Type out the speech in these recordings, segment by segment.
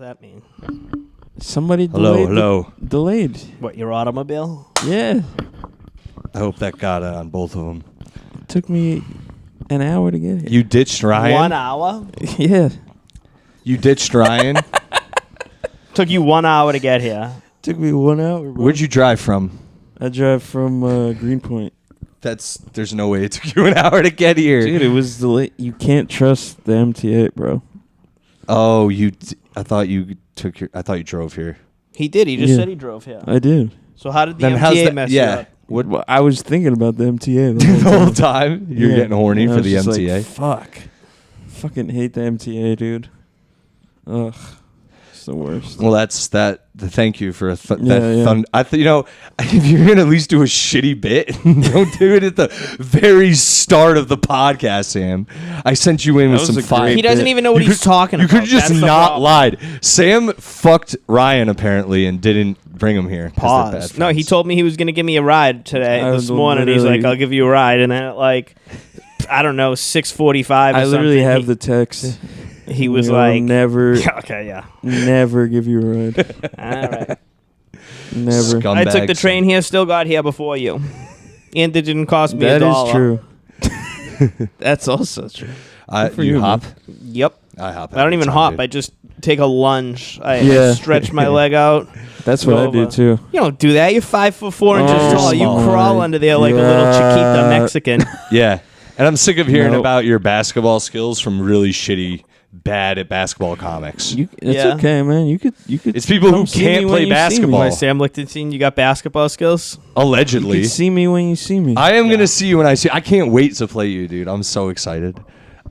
that mean? Somebody delayed. What, your automobile? Yeah. I hope that got on both of them. It took me an hour to get here. You ditched Ryan? 1 hour? Yeah. You ditched Ryan? Took you 1 hour to get here. Took me 1 hour, bro. Where'd you drive from? I drive from Greenpoint. There's no way it took you an hour to get here. Dude, it was delayed. You can't trust the MTA, bro. Oh, I thought you drove here. He did. He just said he drove here. I did. So how did the MTA mess you up? Well, I was thinking about the MTA The whole time? You're getting horny for the MTA? Like, fuck. Fucking hate the MTA, dude. Ugh. It's the worst. Well, that's that. Thank you for Yeah. If you're gonna at least do a shitty bit, don't do it at the very start of the podcast, Sam. I sent you in with some fire. He doesn't even know what he's talking about. You could just That's not lied. Sam fucked Ryan apparently and didn't bring him here. Pause. No, he told me he was going to give me a ride this morning. He's like, I'll give you a ride. And then at like, I don't know, 6:45 I literally have the text. He was like, never. Okay, yeah. Never give you a ride. All right. Never. Scumbag I took the train here, still got here before you. And it didn't cost me $1. That is true. That's also true. You hop? Yep. I hop. I don't even hop. I just take a lunge. I stretch my leg out. That's what I do too. You don't do that. You're 5'4" inches tall. You crawl under there like a little Chiquita Mexican. Yeah. And I'm sick of hearing about your basketball skills from really bad at basketball comics. It's okay, man. You could. It's people who can't play basketball. Why, Sam Litchenstein, you got basketball skills? Allegedly. You can see me when you see me. I am gonna see you when I see. I can't wait to play you, dude. I'm so excited.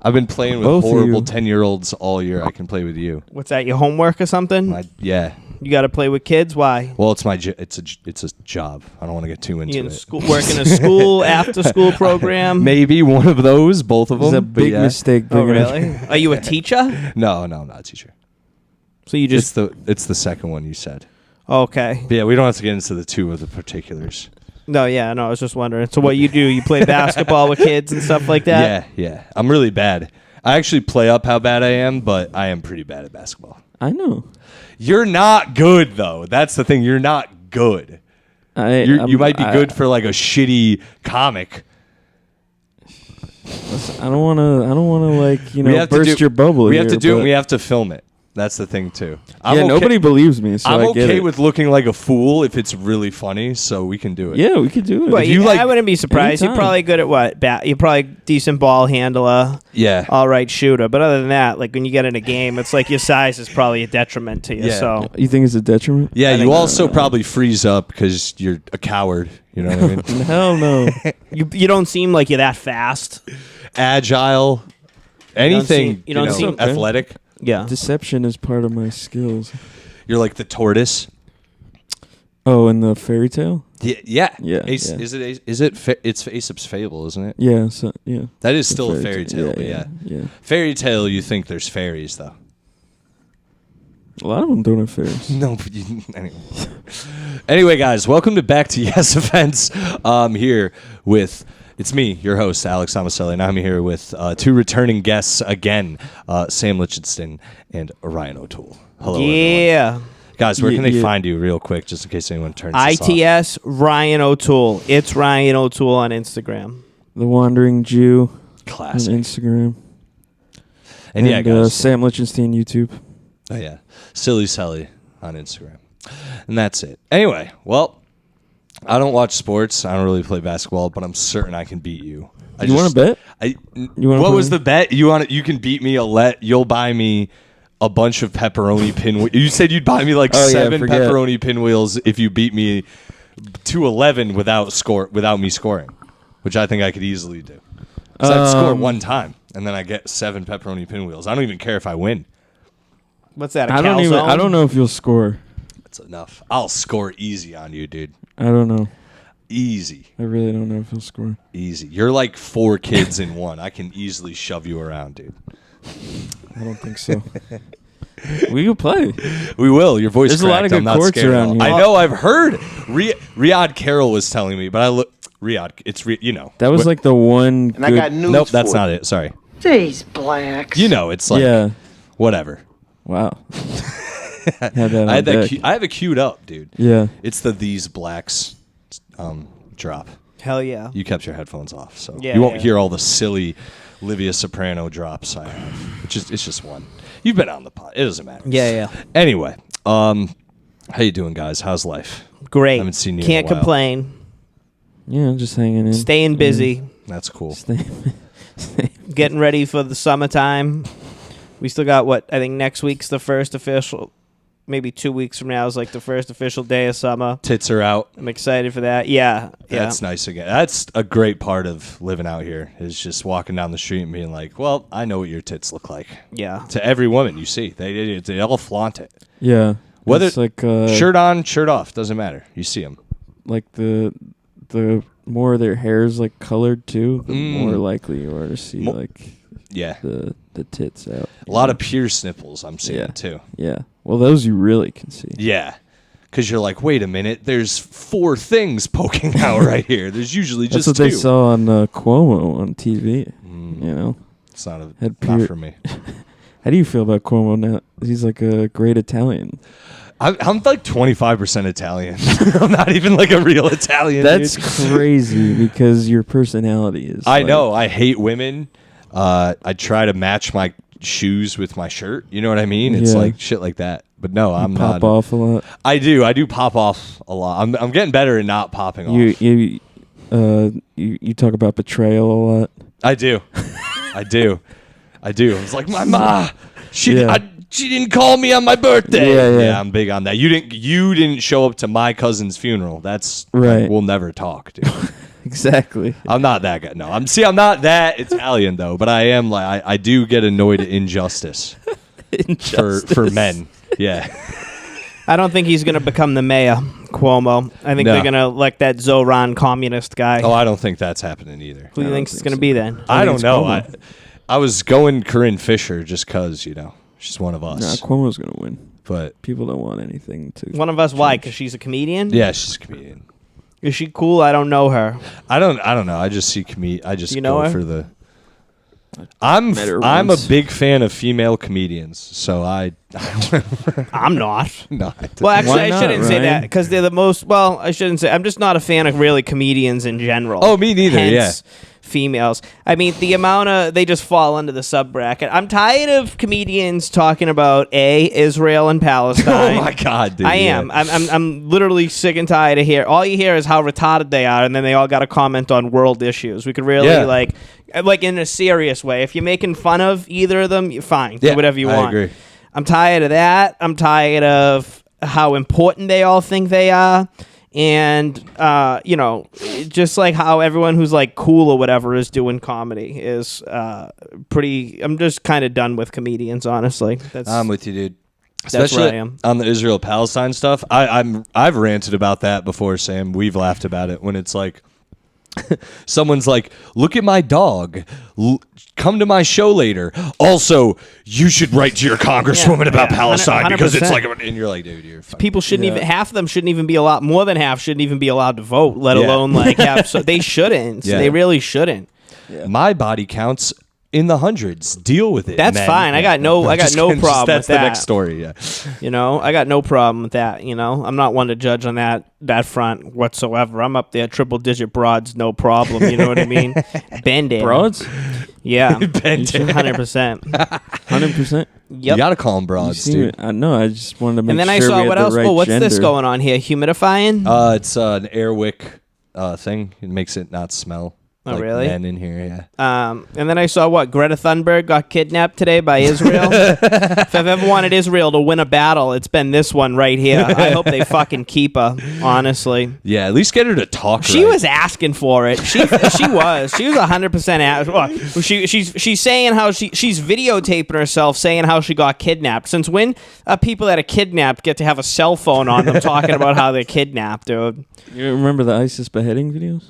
I've been playing with Both horrible 10-year-olds all year. I can play with you. What's that? Your homework or something? Yeah. You got to play with kids. Why? Well, it's it's a job. I don't want to get too into it. Work in a school after school program. Maybe one of those, both of them. It's a big mistake. Oh, really? Are you a teacher? No, I'm not a teacher. So you just it's the second one you said. Okay. But yeah, we don't have to get into the two of the particulars. No, I was just wondering. So what you do? You play basketball with kids and stuff like that? Yeah. I'm really bad. I actually play up how bad I am, but I am pretty bad at basketball. I know. You're not good, though. That's the thing. You're not good. You might be good for like a shitty comic. I don't want to burst your bubble. We have to do it. We have to film it. That's the thing too. Nobody believes me, so I'm I get okay it. with looking like a fool if it's really funny, so we can do it. Yeah, we could do it. Well, I wouldn't be surprised. Anytime. You're probably good at what? You're probably decent ball handler. Yeah. All right shooter. But other than that, like when you get in a game, it's like your size is probably a detriment to you. Yeah. So you think it's a detriment? Yeah, you also probably freeze up because you're a coward. You know what I mean? Hell no. You don't seem like you're that fast. Agile. Anything. You don't seem athletic. Yeah. Deception is part of my skills. You're like the tortoise. Oh, in the fairy tale? Yeah. Is it? It's Aesop's fable, isn't it? Yeah. So, yeah. That is still a fairy tale. Yeah. Fairy tale. You think there's fairies though? A lot of them don't have fairies. No. Anyway, guys, welcome back to Yes Offense. Here with. It's me, your host, Alex Tomaselli, and I'm here with two returning guests again, Sam Litchenstein and Ryan O'Toole. Hello, everyone. Guys, where can they find you real quick, just in case anyone turns this off? ITS Ryan O'Toole. It's Ryan O'Toole on Instagram. The Wandering Jew. Classic. On Instagram. And yeah, guys. Sam Litchenstein, YouTube. Oh, yeah. Silly Selly on Instagram. And that's it. Anyway, well... I don't watch sports. I don't really play basketball, but I'm certain I can beat you. You want to bet? What was the bet? You can beat me. You'll buy me a bunch of pepperoni pinwheels. You said you'd buy me like 7 pepperoni pinwheels if you beat me to 11 without me scoring, which I think I could easily do. Because I'd score one time and then I get 7 pepperoni pinwheels. I don't even care if I win. What's that? I don't know if you'll score. That's enough. I'll score easy on you, dude. I don't know. Easy. I really don't know if he'll score. Easy. You're like 4 kids in one. I can easily shove you around, dude. I don't think so. We will play. We will. Your voice There's cracked. a lot of good courts around here. I know. I've heard. Riyadh Carroll was telling me, but I look. Riyadh. It's That was like the one. And I got news. Nope, that's not it. Sorry. These blacks. It's like. Yeah. Whatever. Wow. Had that I on have it queued up, dude. Yeah. It's the These Blacks drop. Hell yeah. You kept your headphones off, so Yeah, you won't yeah. hear all the silly Livia Soprano drops I have. It's just one. You've been on the pod. It doesn't matter. Yeah. Anyway, how you doing, guys? How's life? Great. Haven't seen you in Can't a while. complain. Yeah, just hanging in. Staying busy. That's cool. Getting ready for the summertime. We still got I think next week's the first official, maybe 2 weeks from now is like the first official day of summer. Tits are out. I'm excited for that. Yeah. That's nice again. That's a great part of living out here is just walking down the street and being like, well, I know what your tits look like. Yeah. To every woman you see. They all flaunt it. Yeah. Whether it's like shirt on, shirt off, doesn't matter. You see them. Like the more their hair's like colored too, the more likely you are to see the tits out. A lot of pierced nipples I'm seeing too. Yeah. Well, those you really can see. Yeah. Because you're like, wait a minute, there's 4 things poking out right here. There's usually just 2. That's what they saw on Cuomo on TV. You know? It's not for me. How do you feel about Cuomo now? He's like a great Italian. I'm like 25% Italian. I'm not even like a real Italian. That's dude. crazy because your personality is. I know. I hate women. I try to match my shoes with my shirt. You know what I mean? It's like shit like that. But no, I'm not. Pop off a lot. I do pop off a lot. I'm getting better at not popping off. You talk about betrayal a lot. I do. I was like, my ma. She didn't call me on my birthday. Yeah, I'm big on that. You didn't show up to my cousin's funeral. That's right. We'll never talk, dude. Exactly. I'm not that guy. No, I'm not that Italian though. But I am like I do get annoyed at injustice. For men. Yeah. I don't think he's going to become the mayor, Cuomo. I think they're going to elect that Zoran communist guy. Oh, I don't think that's happening either. Who do you think it's going to be then? I don't know. I was going Corinne Fisher just because, she's one of us. Nah, Cuomo's going to win. But people don't want anything to. One of us, change. why? Because she's a comedian? Yeah, she's a comedian. Is she cool? I don't know her. I don't know. I just see I just go her? for the. I'm a big fan of female comedians, so I'm not. No. Well, actually, Why I not, shouldn't say Ryan? that because they're the most. Well, I shouldn't say. I'm just not a fan of really comedians in general. Oh, me neither. Hence, females. I mean, the amount of they just fall under the sub bracket. I'm tired of comedians talking about Israel and Palestine. Oh my God, dude! I am. I'm literally sick and tired of hear. All you hear is how retarded they are, and then they all got to comment on world issues. We could really like in a serious way. If you're making fun of either of them, you're fine. Do whatever you want. I agree. I'm tired of that. I'm tired of how important they all think they are. And, just like how everyone who's like cool or whatever is doing comedy is I'm just kind of done with comedians, honestly. I'm with you, dude. That's where I am. On the Israel-Palestine stuff, I've ranted about that before, Sam. We've laughed about it when it's like, someone's like, look at my dog. Come to my show later. Also, you should write to your congresswoman about Palestine 100%. because it's like, and you're like, dude, you're fucking. People shouldn't even, half of them shouldn't even be allowed, more than half shouldn't even be allowed to vote, let alone like have, so they shouldn't. Yeah. They really shouldn't. Yeah. My body counts in the hundreds. Deal with it. That's men. fine. I got no problem That's with the that. next story. Yeah. I got no problem with that. I'm not one to judge on that front whatsoever. I'm up there, triple digit broads, no problem. You know what I mean? Bending Broads? Yeah, Bending. 100%. 100%. Yep. You gotta call them broads, dude. I know. I just wanted to make And then sure I saw we what had else? the right Oh, what's this gender. going on here? Humidifying? It's an air wick thing. It makes it not smell. Oh, like really? Men in here, yeah. And then I saw Greta Thunberg got kidnapped today by Israel. If I've ever wanted Israel to win a battle, it's been this one right here. I hope they fucking keep her, honestly. Yeah, at least get her to talk. She right. was asking for it. She was 100% she's saying how she's videotaping herself saying how she got kidnapped. Since when people that are kidnapped get to have a cell phone on them talking about how they're kidnapped, dude? You remember the ISIS beheading videos?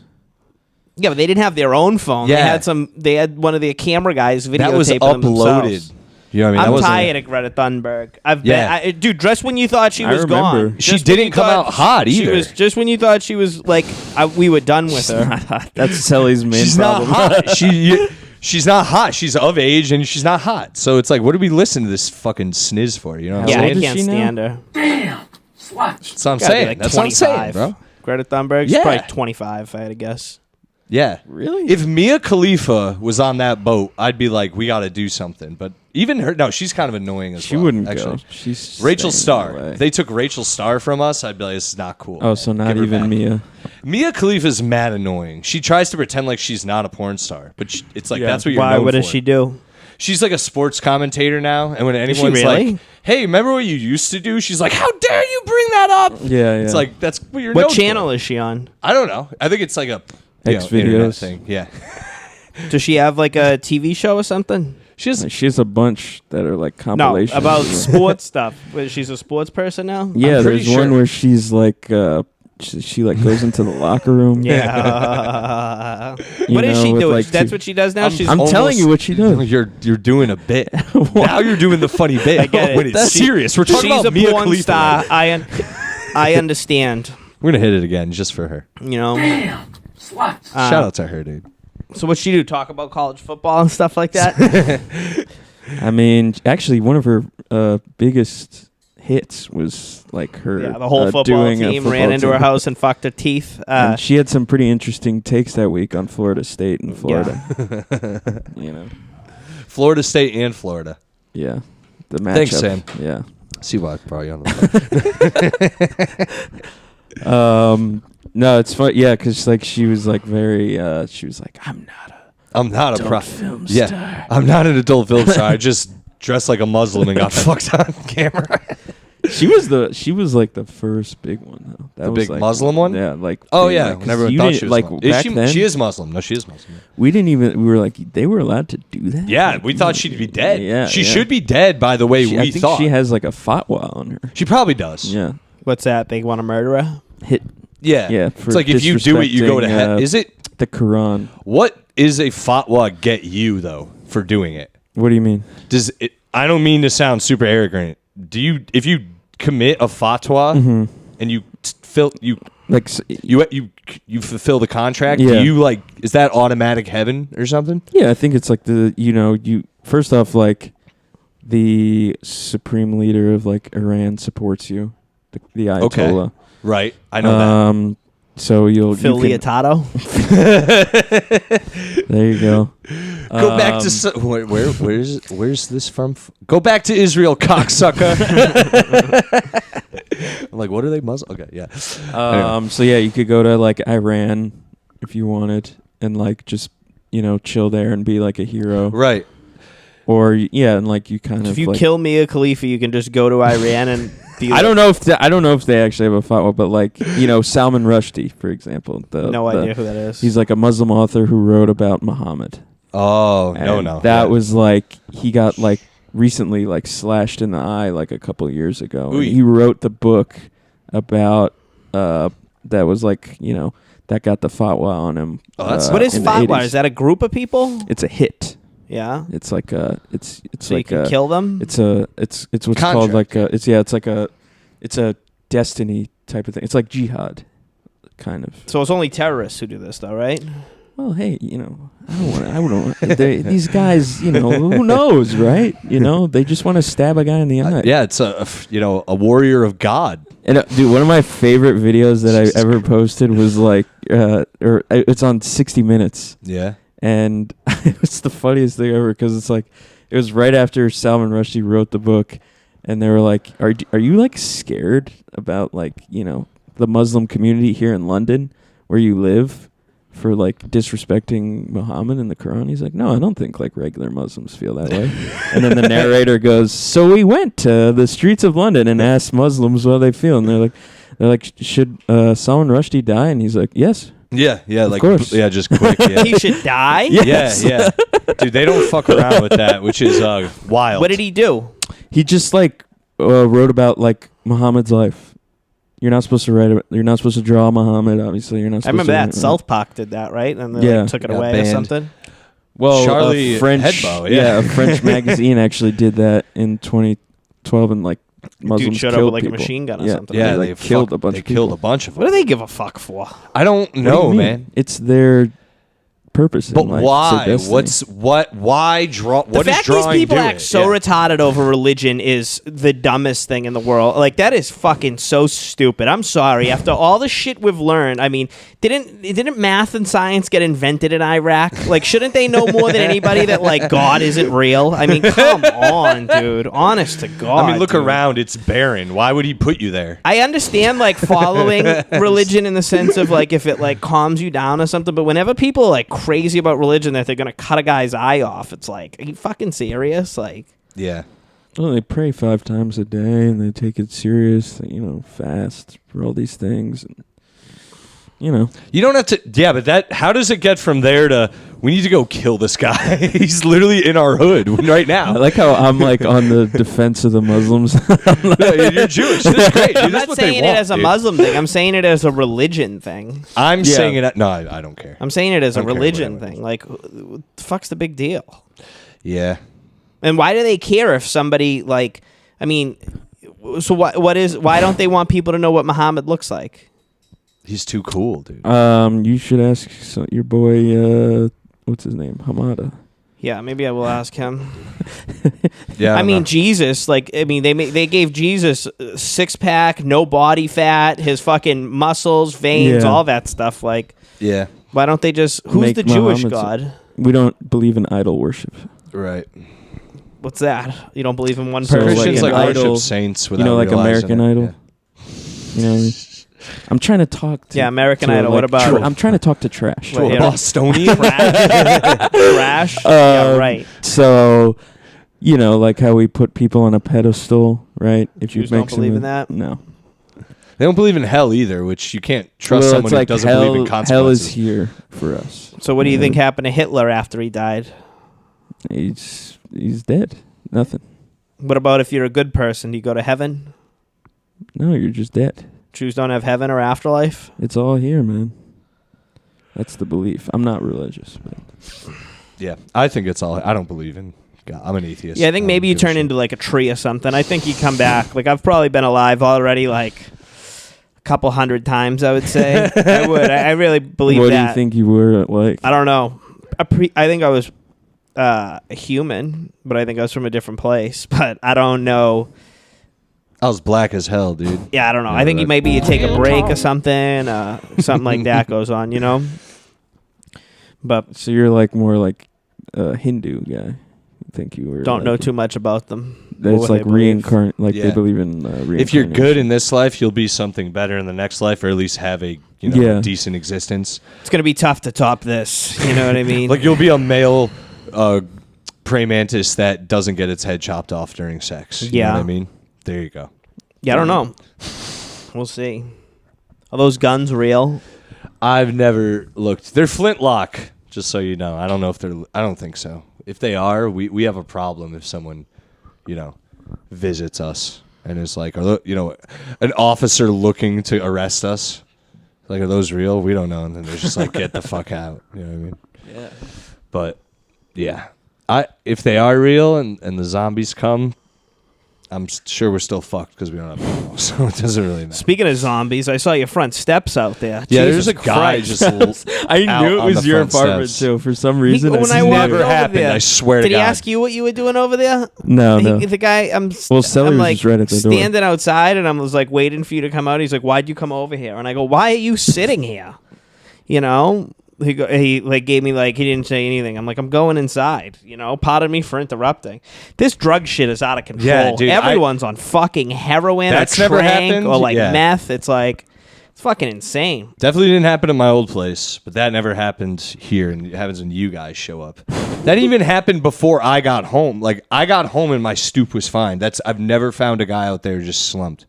Yeah, but they didn't have their own phone. Yeah. They had one of their camera guys videotaping that was them uploaded. themselves. You know what I mean? I'm tired of Greta Thunberg. Dude, just when you thought she was remember. gone. She didn't come out hot either. She was just when you thought she was like, we were done with her. That's Sally's main She's problem. not hot. she's not hot. She's of age and she's not hot. So it's like, what do we listen to this fucking sniz for? You know what Yeah, I'm I saying? can't stand her. Damn. Slut. That's what I'm Gotta be saying. like That's what I'm saying, 25. bro. Greta Thunberg? She's Yeah. probably 25, if I had to guess. Yeah. Really? If Mia Khalifa was on that boat, I'd be like, we got to do something. But even her, no, she's kind of annoying as She well. wouldn't actually. go. She's Rachel staying Starr. away. If they took Rachel Starr from us, I'd be like, this is not cool. Oh, so not Give her even back. Mia. Mia Khalifa's mad annoying. She tries to pretend like she's not a porn star, but it's like, Yeah. that's what you're Why? known What does for. she do? She's like a sports commentator now, and when she anyone's really? like, "Hey, remember what you used to do?" She's like, "How dare you bring that up?" Yeah, It's yeah. like that's what you're. What known channel for. is she on? I don't know. I think it's like a X internet videos. thing. Yeah, Does she have like a TV show or something? she has. She has a bunch that are like No, compilations. about sports stuff. She's a sports person now? Yeah, I'm pretty there's one sure. where she's like, she like goes into the locker room. Yeah. You What is know, she with, doing? like, That's two- what she does now? She's I'm telling almost- you what she does. You're doing a bit. Now you're doing the funny bit. I get it. When it's That's- serious. We're talking she's about a Mia porn Khalifa. star. I understand. We're gonna hit it again just for her. You know. Damn. Slut. Shout out to her, dude. So what she do? Talk about college football and stuff like that? I mean, actually, one of her biggest hits was like her. Yeah, the whole football doing a team football ran into team. her house and fucked her teeth. And she had some pretty interesting takes that week on Florida State and Florida. You know, Florida State and Florida. yeah, the matchup. Thanks, Sam. Yeah. See why I brought you on the phone. No, it's fun. Yeah, because like she was like very. She was like, I'm not a pro. film Yeah, star. I'm not an adult film star. I just dressed like a Muslim and got fucked on camera. She was like the first big one though. That The was big like, Muslim one? Yeah, like Oh big, yeah, like, 'cause when everyone you thought didn't- she was like Muslim. back then. She is Muslim. No, she is Muslim. We didn't even. We were like, they were allowed to do that. Yeah, we thought she'd be dead. Yeah, she yeah. should be dead. By the way, I we think thought she has like a fatwa on her. She probably does. Yeah, What's that? They want to murder her? hit yeah. Yeah, It's for like if you do it, you go to disrespecting, hell. Is it? the Quran. What is a fatwa get you though for doing it? What do you mean? Does it? I don't mean to sound super arrogant. Do you? If you commit a fatwa and you Like, you fulfill the contract, Yeah. do you like? Is that automatic heaven or something? yeah, I think it's like you first off, like the supreme leader of like Iran supports you, the Ayatollah. Right. I know that. So you Phil can, Leotato? there you go. Go back to where's this from? Go back to Israel, cocksucker. I'm like, what are they Muslim? Okay, yeah. So yeah, you could go to like Iran if you wanted, and like just chill there and be like a hero, Right. or yeah, and like you kind of If you like, kill Mia Khalifa, you can just go to Iran and be I don't know if they actually have a fatwa, but like Salman Rushdie, for example. no idea who that is. He's like a Muslim author who wrote about Muhammad. Oh And no. That was like he got like recently like slashed in the eye like a couple of years ago. And he wrote the book about that was like that got the fatwa on him. Oh, that's what is in the fatwa? 80s. Is that a group of people? It's a hit. Yeah. It's like a it's So like you can a kill them? it's what's called like a it's a destiny type of thing. It's like jihad, kind of. So it's only terrorists who do this, though, right? Well, hey, I don't. These guys, who knows, right? They just want to stab a guy in the eye. Yeah, it's a warrior of God. And dude, one of my favorite videos that I ever posted was like, it's on 60 Minutes, Yeah. and it's the funniest thing ever because it's like, it was right after Salman Rushdie wrote the book, and they were like, "Are you like scared about like the Muslim community here in London where you live?" For like disrespecting Muhammad and the Quran. He's like, no, I don't think like regular Muslims feel that way. And then the narrator goes, so we went to the streets of London and asked Muslims what they feel, and they're like, should Salman Rushdie die? And he's like, yes. Yeah, like course. yeah, just quick. Yeah. He should die? Yes. Yeah. Dude, they don't fuck around with that, which is wild. What did he do? He just like wrote about like Muhammad's life. You're not supposed to write it. You're not supposed to draw Muhammad. Obviously, you're not. I Supposed remember to that. South Park did that, right? And they Yeah. took it Got away banned. or something. Well, Charlie a French, Hebdo, yeah. a French magazine actually did that in 2012, and like Muslims Dude showed up killed with like people. a machine gun or Yeah. something. Yeah, They, like, killed a bunch They of killed people. a bunch of What them. do they give a fuck for? I don't What do you know, mean? man. It's their purpose in But life. why? It's their destiny. Why draw? The What is fact these drawing people do act it? so Yeah. retarded over religion is the dumbest thing in the world. Like, that is fucking so stupid. I'm sorry. After all the shit we've learned, I mean, didn't math and science get invented in Iraq? Like, shouldn't they know more than anybody that, like, God isn't real? I mean, come on, dude. Honest to God. I mean, look dude. around. It's barren. Why would he put you there? I understand, like, following religion in the sense of, like, if it, like, calms you down or something, but whenever people are, like, crazy about religion that they're gonna cut a guy's eye off, it's like, are you fucking serious? Like, Yeah. Well, they pray 5 times a day and they take it serious. They, fast for all these things. And, You don't have to. Yeah, but how does it get from there to we need to go kill this guy? He's literally in our hood right now. I like how I'm like on the defense of the Muslims. No, you're Jewish. That's great. Dude. I'm That's not what they saying it want, as a dude. Muslim thing. I'm saying it as a religion thing. I'm Yeah. saying it. No, I don't care. I'm saying it as a I don't care religion what it thing. Like, what the fuck's the big deal? Yeah. And why do they care if somebody, like, I mean, so why don't they want people to know what Muhammad looks like? He's too cool, dude. You should ask your boy, what's his name? Hamada. Yeah, maybe I will ask him. Yeah. I mean, know. Jesus, like, I mean, they gave Jesus 6-pack, no body fat, his fucking muscles, veins, Yeah. all that stuff. Like, Yeah. why don't they just, who's Make the Jewish Muhammad's- God? We don't believe in idol worship. Right. What's that? You don't believe in one So, person? Christians like like an worship idol, saints without like realizing American it. Idol. You know what I mean? I'm trying to talk to... Yeah, American to, Idol. What about- I'm trying to talk to trash. What, Yeah. yeah. Bostonian. Trash? Yeah, right. So, like how we put people on a pedestal, right? If Jews you don't mix believe them in that? No. They don't believe in hell either, which you can't trust Well, someone it's who like doesn't hell, believe in hell is consequences. here for us. So what do you think happened to Hitler after he died? He's dead. Nothing. What about if you're a good person? Do you go to heaven? No, you're just dead. Jews don't have heaven or afterlife? It's all here, man. That's the belief. I'm not religious, but Yeah, I think it's all. I don't believe in God. I'm an atheist. Yeah, I think maybe you don't give a turn shit. into like a tree or something. I think you come back. Like, I've probably been alive already like a couple hundred times, I would say. I would. I really believe what that. do you think you were like? I don't know. I think I was a human, but I think I was from a different place. But I don't know. I was black as hell, dude. Yeah, I don't know. Yeah, I think that- maybe you take a break or something. Something like that goes on, But So you're like more like a Hindu guy. I think you were. don't know like, too much about them. It's What like they believe. reincarnate. Like Yeah. they believe in reincarnation. If you're good in this life, you'll be something better in the next life, or at least have a Yeah. decent existence. It's gonna be tough to top this. You know what I mean? Like you'll be a male praying mantis that doesn't get its head chopped off during sex. You know what I mean? There you go. Yeah, I don't know. We'll see. Are those guns real? I've never looked. They're flintlock, just so you know. I don't know if they're. I don't think so. If they are, we have a problem if someone, visits us and is like, an officer looking to arrest us. Like, are those real? We don't know. And then they're just like, get the fuck out. You know what I mean? Yeah. But yeah, if they are real and the zombies come, I'm sure we're still fucked because we don't have ammo, so it doesn't really matter. Speaking of zombies, I saw your front steps out there. Yeah, Jesus there's a guy Christ. just. I out knew it on was the your front apartment steps. too. For some reason, when It's I walked never over happened, there, I swear to did he God. ask you what you were doing over there? no. The guy, Well, Sellers I'm like is right at the door. standing outside, and I was like waiting for you to come out. He's like, "Why'd you come over here?" And I go, "Why are you sitting here?" He like gave me like he didn't say anything. I'm like, I'm going inside. Pardon me for interrupting. This drug shit is out of control. Yeah, dude, Everyone's on fucking heroin. That's or never trank, happened? or like Yeah. meth. It's like it's fucking insane. Definitely didn't happen in my old place, but that never happened here, and it happens when you guys show up. That even happened before I got home. Like, I got home and my stoop was fine. I've never found a guy out there just slumped.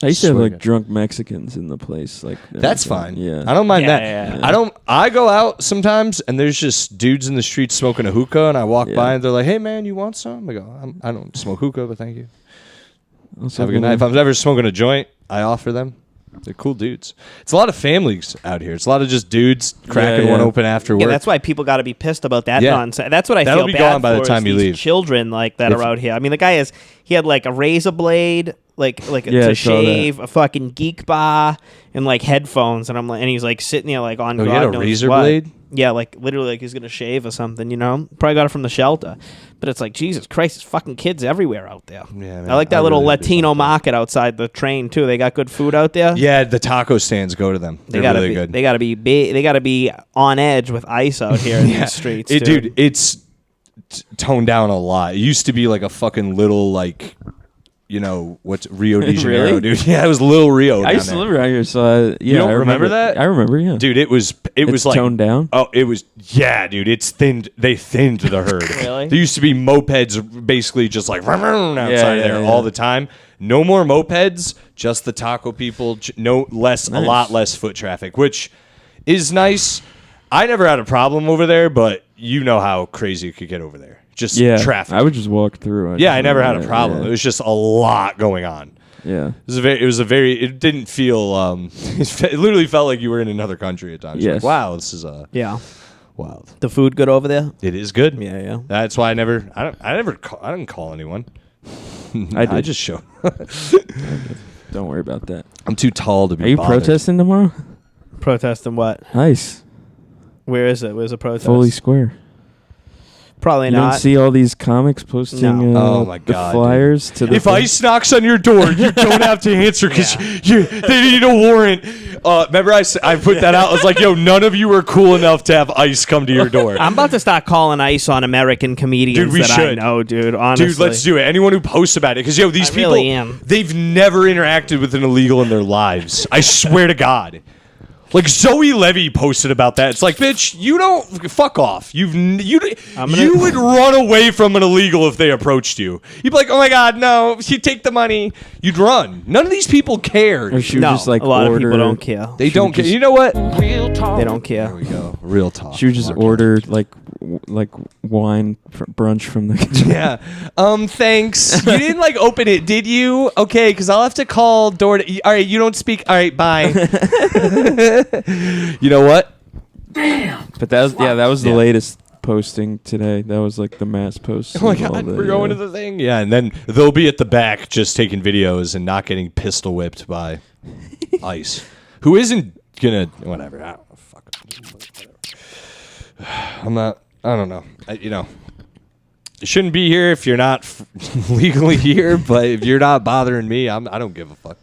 I used to have Swear like to God. drunk Mexicans in the place. Like That's fine. Yeah, I don't mind Yeah, that. yeah. I go out sometimes and there's just dudes in the street smoking a hookah, and I walk Yeah. by and they're like, "Hey man, you want some?" I go, "I don't smoke hookah, but thank you. Also, Have a good night." If I'm ever smoking a joint, I offer them. They're cool dudes. It's a lot of families out here. It's a lot of just dudes cracking one open after work. Yeah, that's why people got to be pissed about that Yeah. nonsense. That's what I That'll feel be bad gone by the for, time is you these leave. children like that are out here. I mean, the guy he had like a razor blade, to shave, a fucking geek bar, and like headphones, and and he's like sitting there like on. Oh, God he had a knows razor what. blade? Yeah, like literally, like he's gonna shave or something. Probably got it from the shelter. But it's like, Jesus Christ, there's fucking kids everywhere out there. Yeah, man, I like that little really Latino like that. market outside the train too. They got good food out there. Yeah, the taco stands, go to them. They're really good. They gotta be they gotta be on edge with ice out here in these streets. Dude, it's toned down a lot. It used to be like a fucking little like, what's Rio de Janeiro, Really? dude? Yeah, it was Little Rio. I used to live around here, so You don't I remember that? I remember, yeah. Dude, it was like toned down. Oh, it was dude. It's thinned. They thinned the herd. Really? There used to be mopeds basically just like outside there all the time. No more mopeds. Just the taco people. A lot less foot traffic, which is nice. I never had a problem over there, but you know how crazy it could get over there. Just traffic. I would just walk through. I never had a problem. It was just a lot going on. Yeah. It didn't feel it literally felt like you were in another country at times. Yes. Like, wow, this is wild. The food good over there? It is good. Yeah. That's why I didn't call anyone. I did. I just show. Don't worry about that. I'm too tall to be Are you bothered. protesting tomorrow? Protesting what? Nice. Where is it? Where's the protest? Foley Square. Probably You not. don't see all these comics posting Oh my the God, flyers to the If ICE knocks on your door, you don't have to answer because they need a warrant. Remember, I put that out. I was like, "Yo, none of you are cool enough to have ICE come to your door." I'm about to start calling ICE on American comedians Dude, we that I should. know, dude. Honestly. Dude, let's do it. Anyone who posts about it, because these I people, really am. they've never interacted with an illegal in their lives. I swear to God. Like Zoe Levy posted about that. It's like, bitch, you don't fuck off. You would run away from an illegal if they approached you. You'd be like, oh my God, no, you take the money. You'd run. None of these people care. Or she would No, just like a lot of order. people don't care. They don't care. You know what? They don't care. There we go. Real talk. She would just Mark. order like wine brunch from the kitchen. Yeah. Thanks. You didn't open it, did you? Okay, because I'll have to call door. All right, you don't speak. All right, bye. You know what? Damn. But that was the latest posting today. That was like the mass post. Oh my God, we're going to the thing. Yeah, and then they'll be at the back just taking videos and not getting pistol whipped by ICE, who isn't gonna whatever. Fuck. I'm not. I don't know. You shouldn't be here if you're not legally here. But if you're not bothering me, I don't give a fuck.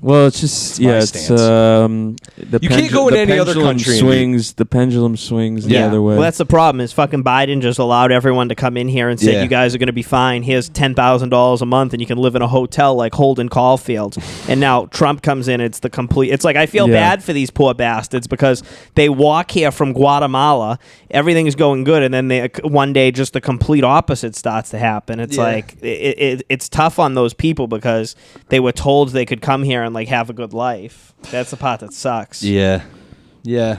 Well, it's just my it's stance. the You can't go in the any other pendulum country and swings. The pendulum swings the other way. Well, that's the problem. Is fucking Biden just allowed everyone to come in here and said, Yeah. you guys are going to be fine. Here's $10,000 a month, and you can live in a hotel like Holden Caulfield. And now Trump comes in. It's the complete. It's like I feel bad for these poor bastards because they walk here from Guatemala. Everything is going good, and then one day just the complete opposite starts to happen. It's like it's tough on those people because they were told they could come here and have a good life. That's the part that sucks. Yeah.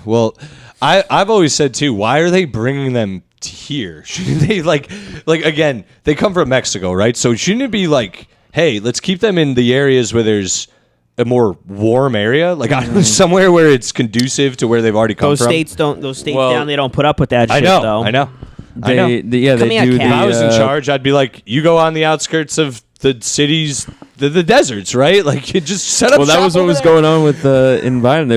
Well, I've always said too, why are they bringing them here? Shouldn't they again, they come from Mexico, right? So shouldn't it be hey, let's keep them in the areas where there's a more warm area, somewhere where it's conducive to where they've already come Those from? Those states down, they don't put up with that shit, though. I know. They Come do. here, The, Cat. If I was in charge, I'd be like, you go on the outskirts of the cities, the deserts, right? You just set up. Well, that shop was what over was there. going on with in Biden.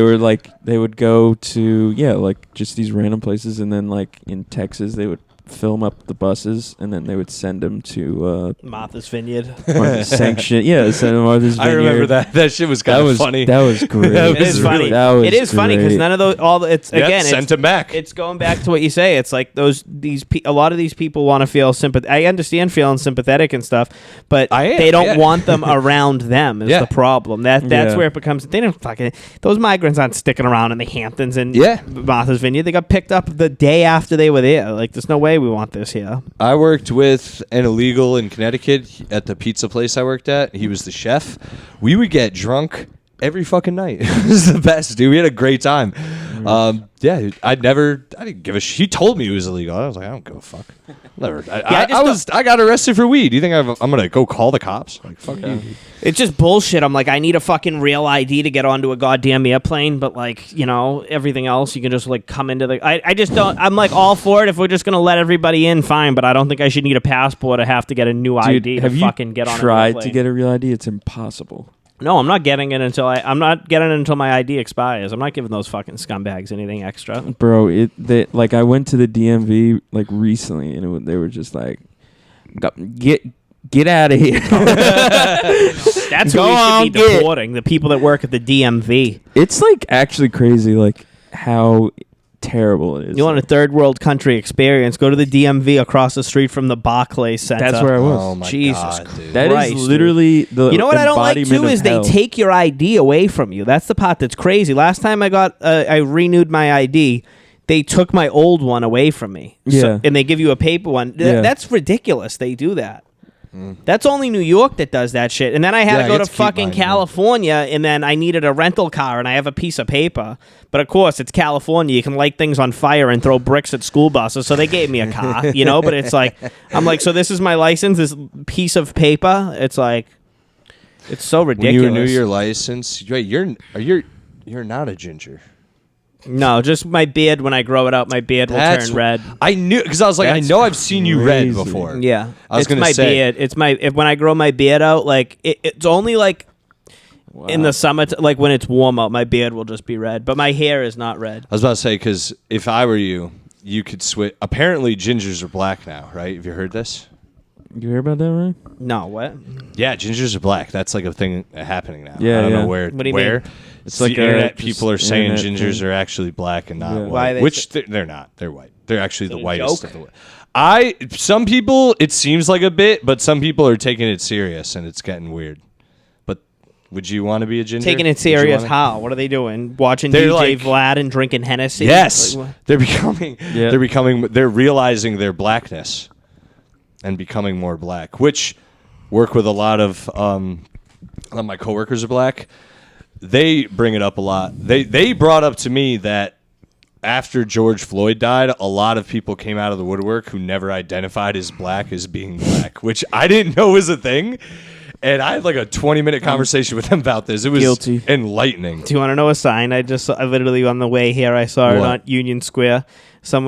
They would go to just these random places, and then in Texas they would film up the buses, and then they would send them to Martha's Vineyard. Martha's Sanction. Yeah, send them Martha's Vineyard. I remember that. That shit was kind of funny. That was great. It is funny. It is funny because none of those. Sent him back. It's going back to what you say. It's like a lot of these people want to feel sympathetic. I understand feeling sympathetic and stuff, but they don't want them around them. Is the problem. That's where it becomes. They don't fucking. Those migrants aren't sticking around in the Hamptons and Martha's Vineyard. They got picked up the day after they were there. There's no way we want this here. I worked with an illegal in Connecticut at the pizza place I worked at. He was the chef. We would get drunk every fucking night. It was the best, dude. We had a great time. Yeah, I didn't give a shit. He told me it was illegal. I was like, I don't give a fuck. Never. I got arrested for weed. Do you think I'm gonna go call the cops? Like, fuck you. It's just bullshit. I'm like, I need a fucking real ID to get onto a goddamn airplane, but like, everything else you can just like come into the. I just don't. I'm like all for it. If we're just gonna let everybody in, fine. But I don't think I should need a passport or have to get a new ID to fucking get on. Tried to get a real ID? It's impossible. No, I'm not getting it until my ID expires. I'm not giving those fucking scumbags anything extra. Bro, I went to the DMV like recently, and they were just like, get out of here. That's who we should be deporting, the people that work at the DMV. It's like actually crazy, like how terrible it is. You want a third world country experience? Go to the DMV across the street from the Barclays Center. That's where I was. Oh my Jesus God, Christ, dude. That is literally the. You know what I don't like too is hell. they take your ID away from you. That's the part that's crazy. Last time I renewed my ID, they took my old one away from me. Yeah, and they give you a paper one. Yeah. That's ridiculous. They do that. That's only New York that does that shit. And then I had to go to fucking California, and then I needed a rental car, and I have a piece of paper. But of course, it's California. You can light things on fire and throw bricks at school buses. So they gave me a car, But it's like, I'm like, so this is my license, this piece of paper. It's like, it's so ridiculous. When you renew your license, wait, you're not a ginger. No, just my beard. When I grow it out, my beard will turn red. I knew, because I was like, I know I've seen you red before. Yeah, I was going to say beard. It's when I grow my beard out, like it's only like in the summer, like when it's warm out, my beard will just be red, but my hair is not red. I was about to say, because if I were you, you could switch. Apparently, gingers are black now, right? Have you heard this? You hear about that, Ryan? No, what? Yeah, gingers are black. That's like a thing happening now. Yeah, I don't yeah. know where. What do you mean? It's the like internet. People are saying internet gingers thing. are actually black and not Yeah. white. Why they Which they're not. They're white. They're actually the a whitest joke? of the white. Some people, it seems like a bit, but some people are taking it serious, and it's getting weird. But would you want to be a ginger? Taking it Would you serious? wanna- How? What are they doing? Watching They're DJ like- Vlad and drinking Hennessy? Yes, Like, what? they're becoming. Yeah. They're realizing their blackness, and becoming more black. Which work with a lot of my coworkers are black. They bring it up a lot. They brought up to me that after George Floyd died, a lot of people came out of the woodwork who never identified as black as being black, which I didn't know was a thing. And I had like a 20-minute conversation with them about this. It was Guilty. enlightening. Do you want to know a sign? I literally on the way here, I saw it What? on Union Square.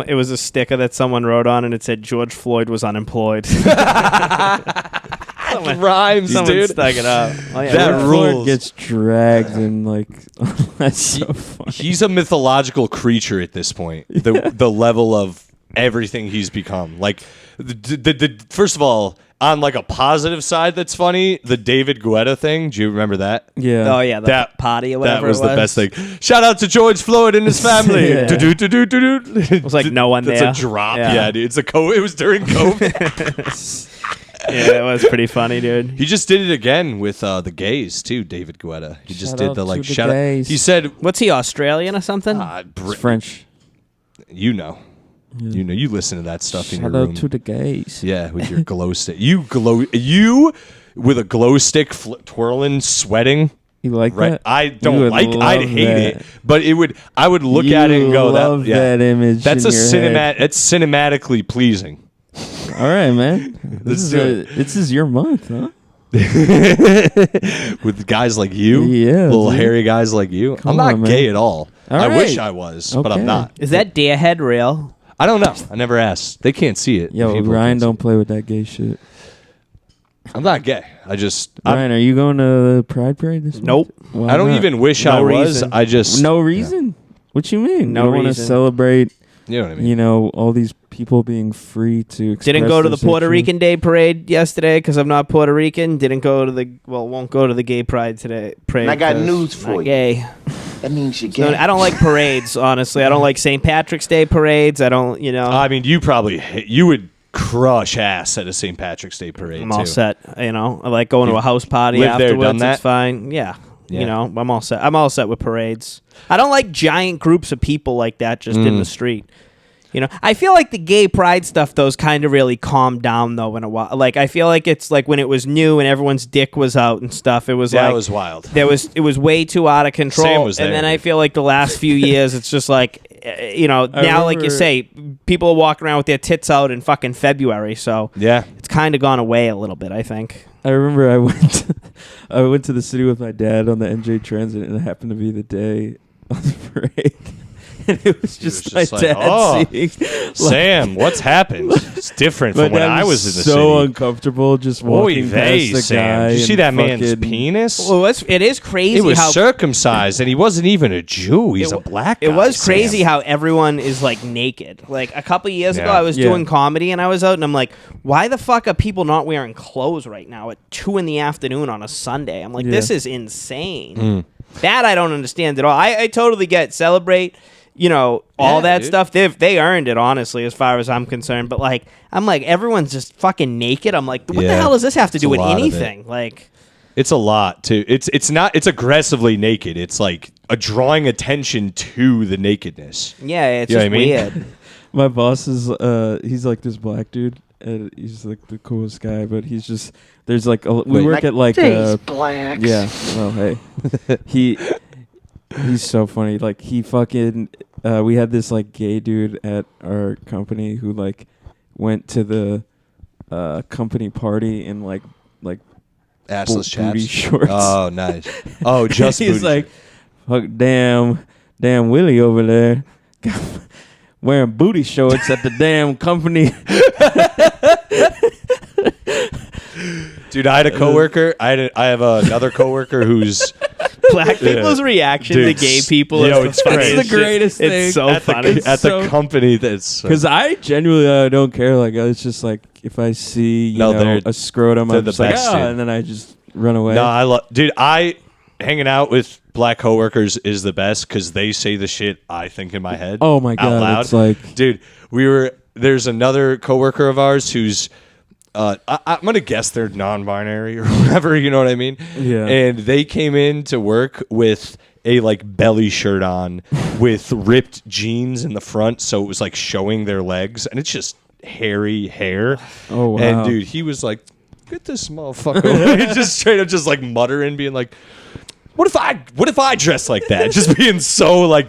It was a sticker that someone wrote on, and it said George Floyd was unemployed. Rhymes, Someone dude. stuck it up. Oh, yeah. That George rules. Floyd gets dragged and like that's so funny. He's a mythological creature at this point. The level of everything he's become. Like, the first of all, on like a positive side, that's funny. The David Guetta thing. Do you remember that? Yeah. Oh yeah, That party or whatever. That was it the best thing. Shout out to George Floyd and his family. Yeah. It was like no one That's there. a drop. Yeah. Yeah, dude. It was during COVID. Yeah, it was pretty funny, dude. He just did it again with the gays too. David Guetta. He just Shout did out the like to the shout out. gays. He said, What's he, Australian or something? It's French. You know. You know, you listen to that stuff in your Shout room. out to the gays. Yeah, with your glow stick. You with a glow stick twirling, sweating. You like Right. that? I You don't would like. I'd love hate that. it, but I would look You at it and go, love that image. That's in a your head. It's cinematically pleasing. All right, man. This is your month, huh? With guys like you, Yeah, little dude. hairy guys like you. Come I'm not on, man. gay at all. All I right. wish I was, but I'm Okay. not. Is that deer head real? I don't know. I never asked. They can't see it. Yo, People Ryan, can't see don't play with that gay shit. it. I'm not gay. I'm Ryan, are you going to the Pride Parade this Nope. month? Why I don't not? even wish No I was. reason. I just No reason. What you mean? No you want to reason. celebrate? You know what I mean. You know, all these people being free to express Didn't go to the their Puerto sexual- Rican Day Parade yesterday because I'm not Puerto Rican. Won't go to the Gay Pride today. Parade And I got 'cause news for I'm you. Gay. That means you're So gay. I don't like parades, honestly. I don't like St. Patrick's Day parades. I don't, I mean, you would crush ass at a St. Patrick's Day parade. I'm all too. set. I like going to a house party lived there, afterwards. done that? It's fine. Yeah. Yeah. I'm all set. I'm all set with parades. I don't like giant groups of people like that just in the street. You know, I feel like the gay pride stuff though's kind of really calmed down though in a while. Like I feel like it's like when it was new and everyone's dick was out and stuff. It was It was wild. It was way too out of control. Sam was there. And then I feel like the last few years, it's just like, you know, now like you say, people are walking around with their tits out in fucking February. So Yeah. it's kind of gone away a little bit, I think. I remember I went to the city with my dad on the NJ Transit, and it happened to be the day of the parade. And it was just my like, dad "Oh, seeing Sam, what's happened? It's different my from when dad I was in the so city. uncomfortable just Oy walking vey, past the Sam. guy. Did you see and that man's fucking- penis? Well, it is crazy It was how circumcised, and he wasn't even a Jew. He's a black guy. It was crazy Sam. how everyone is like naked. Like a couple years ago, Yeah. I was Yeah. doing comedy and I was out and I'm like, why the fuck are people not wearing clothes right now at 2 p.m. on a Sunday? I'm like, Yeah. this is insane. That I don't understand at all. I totally get celebrate, you know, all Yeah, that dude. stuff. They earned it, honestly, as far as I'm concerned. But like, I'm like, everyone's just fucking naked. I'm like, what the Yeah. hell does this have to It's do a with lot of it. anything? Like. It's a lot too. It's aggressively naked. It's like a drawing attention to the nakedness. Yeah, it's You know just what I mean? weird. My boss is he's like this black dude. And he's like the coolest guy, but he's just there's like we Wait. work at like blacks. yeah. Well, hey, he's so funny. Like he fucking we had this like gay dude at our company who like went to the company party in like Assless booty chaps. shorts. Oh, nice. Oh, just he's booty like, fuck, damn Willie over there wearing booty shorts at the damn company. Dude, I had a coworker. I have another coworker who's Black people's reaction to Dude, gay people yo, is it's the great. funniest It's the greatest shit. thing. It's so at funny. the company that's Because I genuinely don't care. Like it's just like if I see you No, know they're- a scrotum, they're I'm the just like best, ah, dude. and then I just run away. No, I love, dude. Hanging out with black coworkers is the best because they say the shit I think in my head. Oh my out God, loud. it's like- dude, there's another coworker of ours who's, I'm gonna guess they're non-binary or whatever. You know what I mean? Yeah. And they came in to work with a like belly shirt on with ripped jeans in the front, so it was like showing their legs, and it's just hairy hair. Oh, wow. And dude, he was like, "Get this motherfucker!" He just straight up just like muttering, being like, What if I dress like that? Just being so like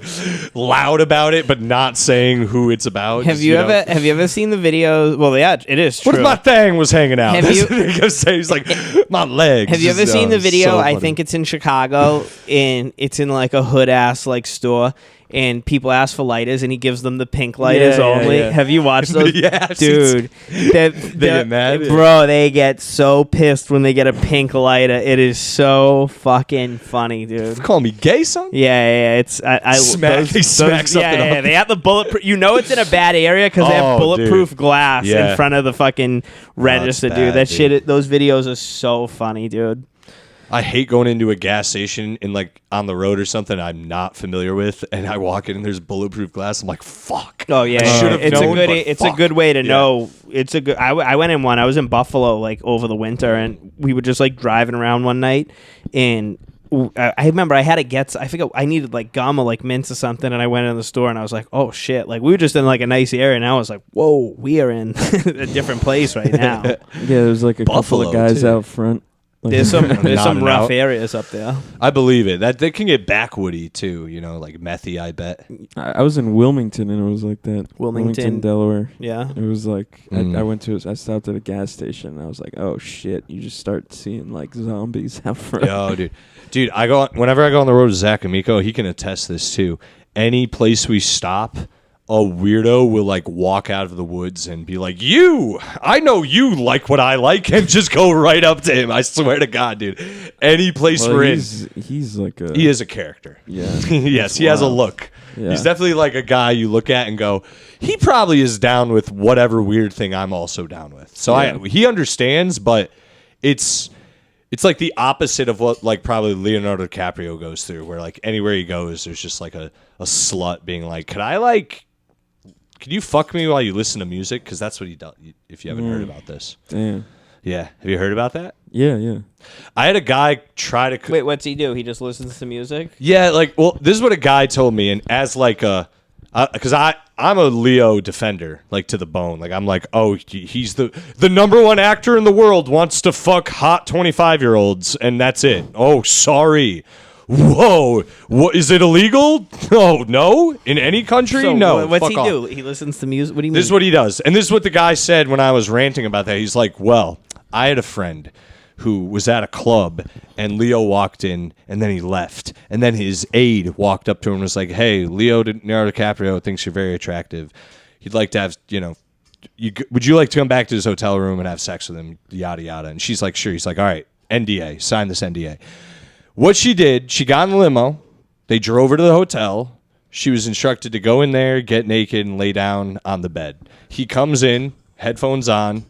loud about it, but not saying who it's about. Have Just, you know. have you ever seen the videos? Well, yeah, it is true. What if my thing was hanging out? Have That's you- what he goes say. He's like, my legs. Have you ever Just, seen the it's video? so I funny. think it's in Chicago, and it's in like a hood ass like store, and people ask for lighters, and he gives them the pink lighters Yeah, yeah, only. yeah. Have you watched those? Yeah, I've seen dude. They get mad? bro. They get so pissed when they get a pink lighter. It is so fucking funny, dude. Call me gay, son. Yeah. It's I Smack- they smack something yeah. up. They have the bulletproof. You know it's in a bad area because they have Oh, bulletproof dude. glass Yeah. in front of the fucking register, bad, dude. That dude. shit. Those videos are so funny, dude. I hate going into a gas station in like on the road or something I'm not familiar with, and I walk in and there's bulletproof glass. I'm like, fuck. Oh yeah, I should have it's known, a good. but It's a fuck. good way to Yeah. know. It's a good. I went in one. I was in Buffalo like over the winter, and we were just like driving around one night, and I remember I had to get. I forget. I needed like gum or like mints or something, and I went in the store, and I was like, oh shit! Like we were just in like a nice area, and I was like, whoa, we are in a different place right now. Yeah, there's like a couple Buffalo, of guys too. out front. Like, There's some Nodding rough out. areas up there. I believe it. That they can get backwoody too. You know, like methy. I bet. I was in Wilmington and it was like that. Wilmington. Delaware. Yeah. It was like Mm. I stopped at a gas station and I was like, oh shit! You just start seeing like zombies out front. Yo, dude. Whenever I go on the road with Zach Amico, he can attest this too. Any place we stop, a weirdo will like walk out of the woods and be like, I know you like what I like, and just go right up to him. I swear to God, dude. Any place Well, we're in, he's like a he is a character. yeah. Yes, he has a wild. look. Yeah. He's definitely like a guy you look at and go, he probably is down with whatever weird thing I'm also down with. So Yeah. he understands, but it's like the opposite of what like probably Leonardo DiCaprio goes through, where like anywhere he goes, there's just like a slut being like, can you fuck me while you listen to music? Because that's what he does. If you haven't heard about this, Damn. yeah, have you heard about that? Yeah. I had a guy try to Wait, what's he do? He just listens to music. Yeah, like, well, this is what a guy told me, and as like a, because I'm a Leo defender, like to the bone. Like I'm like, oh, he's the number one actor in the world, wants to fuck hot 25-year-olds, and that's it. Oh, sorry. Whoa, what is it illegal? No, in any country, So no. what's fuck he off. do? He listens to music. What do you mean? This is what he does, and this is what the guy said when I was ranting about that. He's like, well, I had a friend who was at a club, and walked in, and then he left. And then his aide walked up to him and was like, hey, Leonardo DiCaprio thinks you're very attractive. He'd like to have, would you like to come back to his hotel room and have sex with him, yada, yada. And she's like, sure. He's like, all right, NDA, sign this NDA. What she did, she got in the limo. They drove her to the hotel. She was instructed to go in there, get naked, and lay down on the bed. He comes in, headphones on,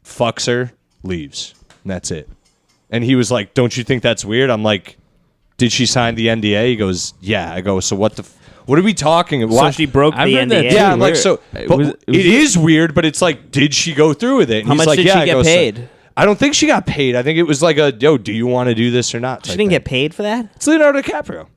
fucks her, leaves. And that's it. And he was like, don't you think that's weird? I'm like, did she sign the NDA? He goes, yeah. I go, so what are we talking about? So she broke the NDA. Yeah, I'm like, so it is weird, but it's like, did she go through with it? And How much did she get paid? I don't think she got paid. I think it was like do you want to do this or not? She didn't get paid for that? It's Leonardo DiCaprio.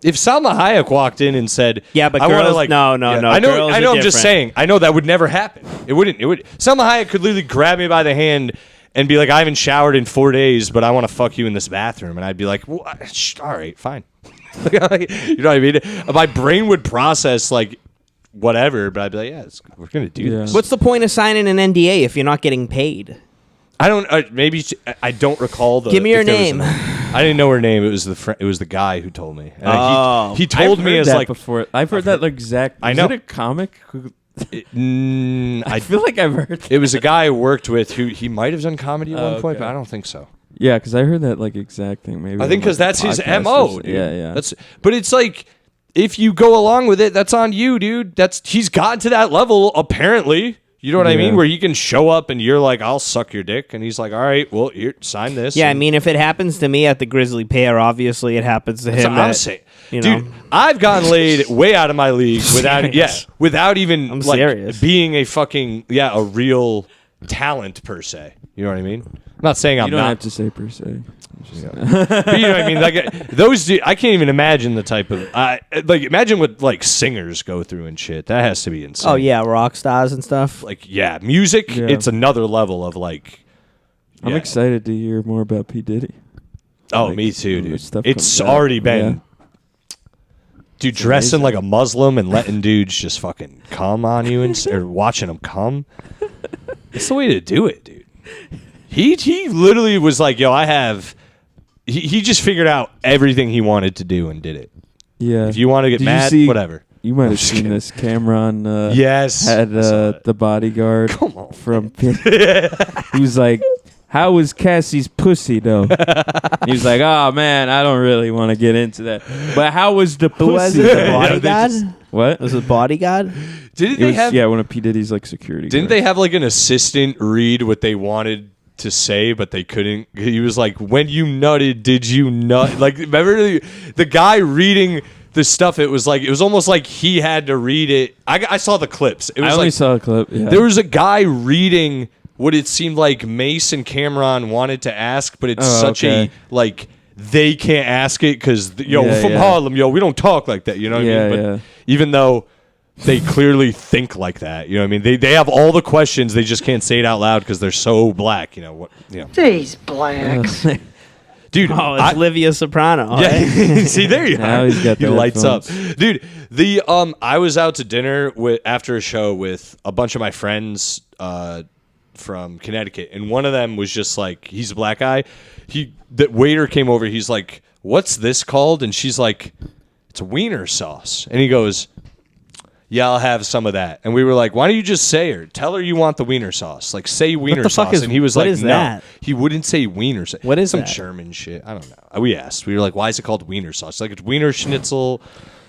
If Salma Hayek walked in and said, yeah, but I girls, like, no. I know. I'm just saying. I know that would never happen. It wouldn't. Salma Hayek could literally grab me by the hand and be like, I haven't showered in 4 days, but I want to fuck you in this bathroom, and I'd be like, well, all right, fine. You know what I mean? My brain would process like whatever, but I'd be like, yeah, we're gonna do this. What's the point of signing an NDA if you're not getting paid? I don't. Maybe I don't recall the. Give me your name. I didn't know her name. It was the guy who told me. And he told me as that like before. I've heard that exact. I know. Is it a comic? I feel like I've heard. It was a guy I worked with who he might have done comedy at one point, but I don't think so. Yeah, because I heard that like exact thing. Maybe I think because that's his MO. Dude. Yeah. But it's like if you go along with it, that's on you, dude. He's gotten to that level apparently. You know what I mean? Where he can show up and you're like, I'll suck your dick. And he's like, all right, well, here, sign this. Yeah, I mean, if it happens to me at the Grizzly Pear, obviously it happens to him. I'm saying. Dude, I've gotten laid way out of my league without even like being a fucking, a real talent per se. You know what I mean? I'm not saying I'm not. You don't have to say per se. But you know what I mean? Like those, I can't even imagine the type of imagine what like singers go through and shit. That has to be insane. Oh yeah, rock stars and stuff. Like music. Yeah. It's another level of like. I'm excited to hear more about P. Diddy. Oh, like, me too, dude. It's already been. Dude, dressing like a Muslim and letting dudes just fucking come on you or watching them come. It's the way to do it, dude. He literally was like, yo, I have. He just figured out everything he wanted to do and did it. Yeah. If you want to get mad, whatever. You might have seen this. Cameron yes. had the bodyguard from he was like, how was Cassie's pussy, though? He was like, oh, man, I don't really want to get into that. But how was the pussy? Who was it, the bodyguard? What? Was it bodyguard? Didn't they have... Yeah, one of P. Diddy's like security Didn't guards. they have like an assistant read what they wanted to say, but they couldn't? He was like, when you nutted, did you nut? Like, remember the guy reading the stuff? It was almost like he had to read it. I saw the clips. It was I only saw a clip. Yeah. There was a guy reading what it seemed like Mace and Cameron wanted to ask, but it's a like they can't ask it because from Harlem, we don't talk like that. You know what I mean? But even though they clearly think like that, you know what I mean? They have all the questions, they just can't say it out loud because they're so black. You know what? These blacks. Dude, it's Livia Soprano. Yeah, see, there you now are. He's got he lights up, dude. I was out to dinner after a show with a bunch of my friends from Connecticut, and one of them was just like, he's a black guy. The waiter came over. He's like, "What's this called?" And she's like, "It's a Wienersauce." And he goes, "Yeah, I'll have some of that." And we were like, "Why don't you just say her? Tell her you want the Wienersauce. Like, say Wienersauce." And he was like, "No." That? He wouldn't say Wienersauce. What is some that? German shit? I don't know. We asked. We were like, "Why is it called Wienersauce?" Like, it's Wiener Schnitzel,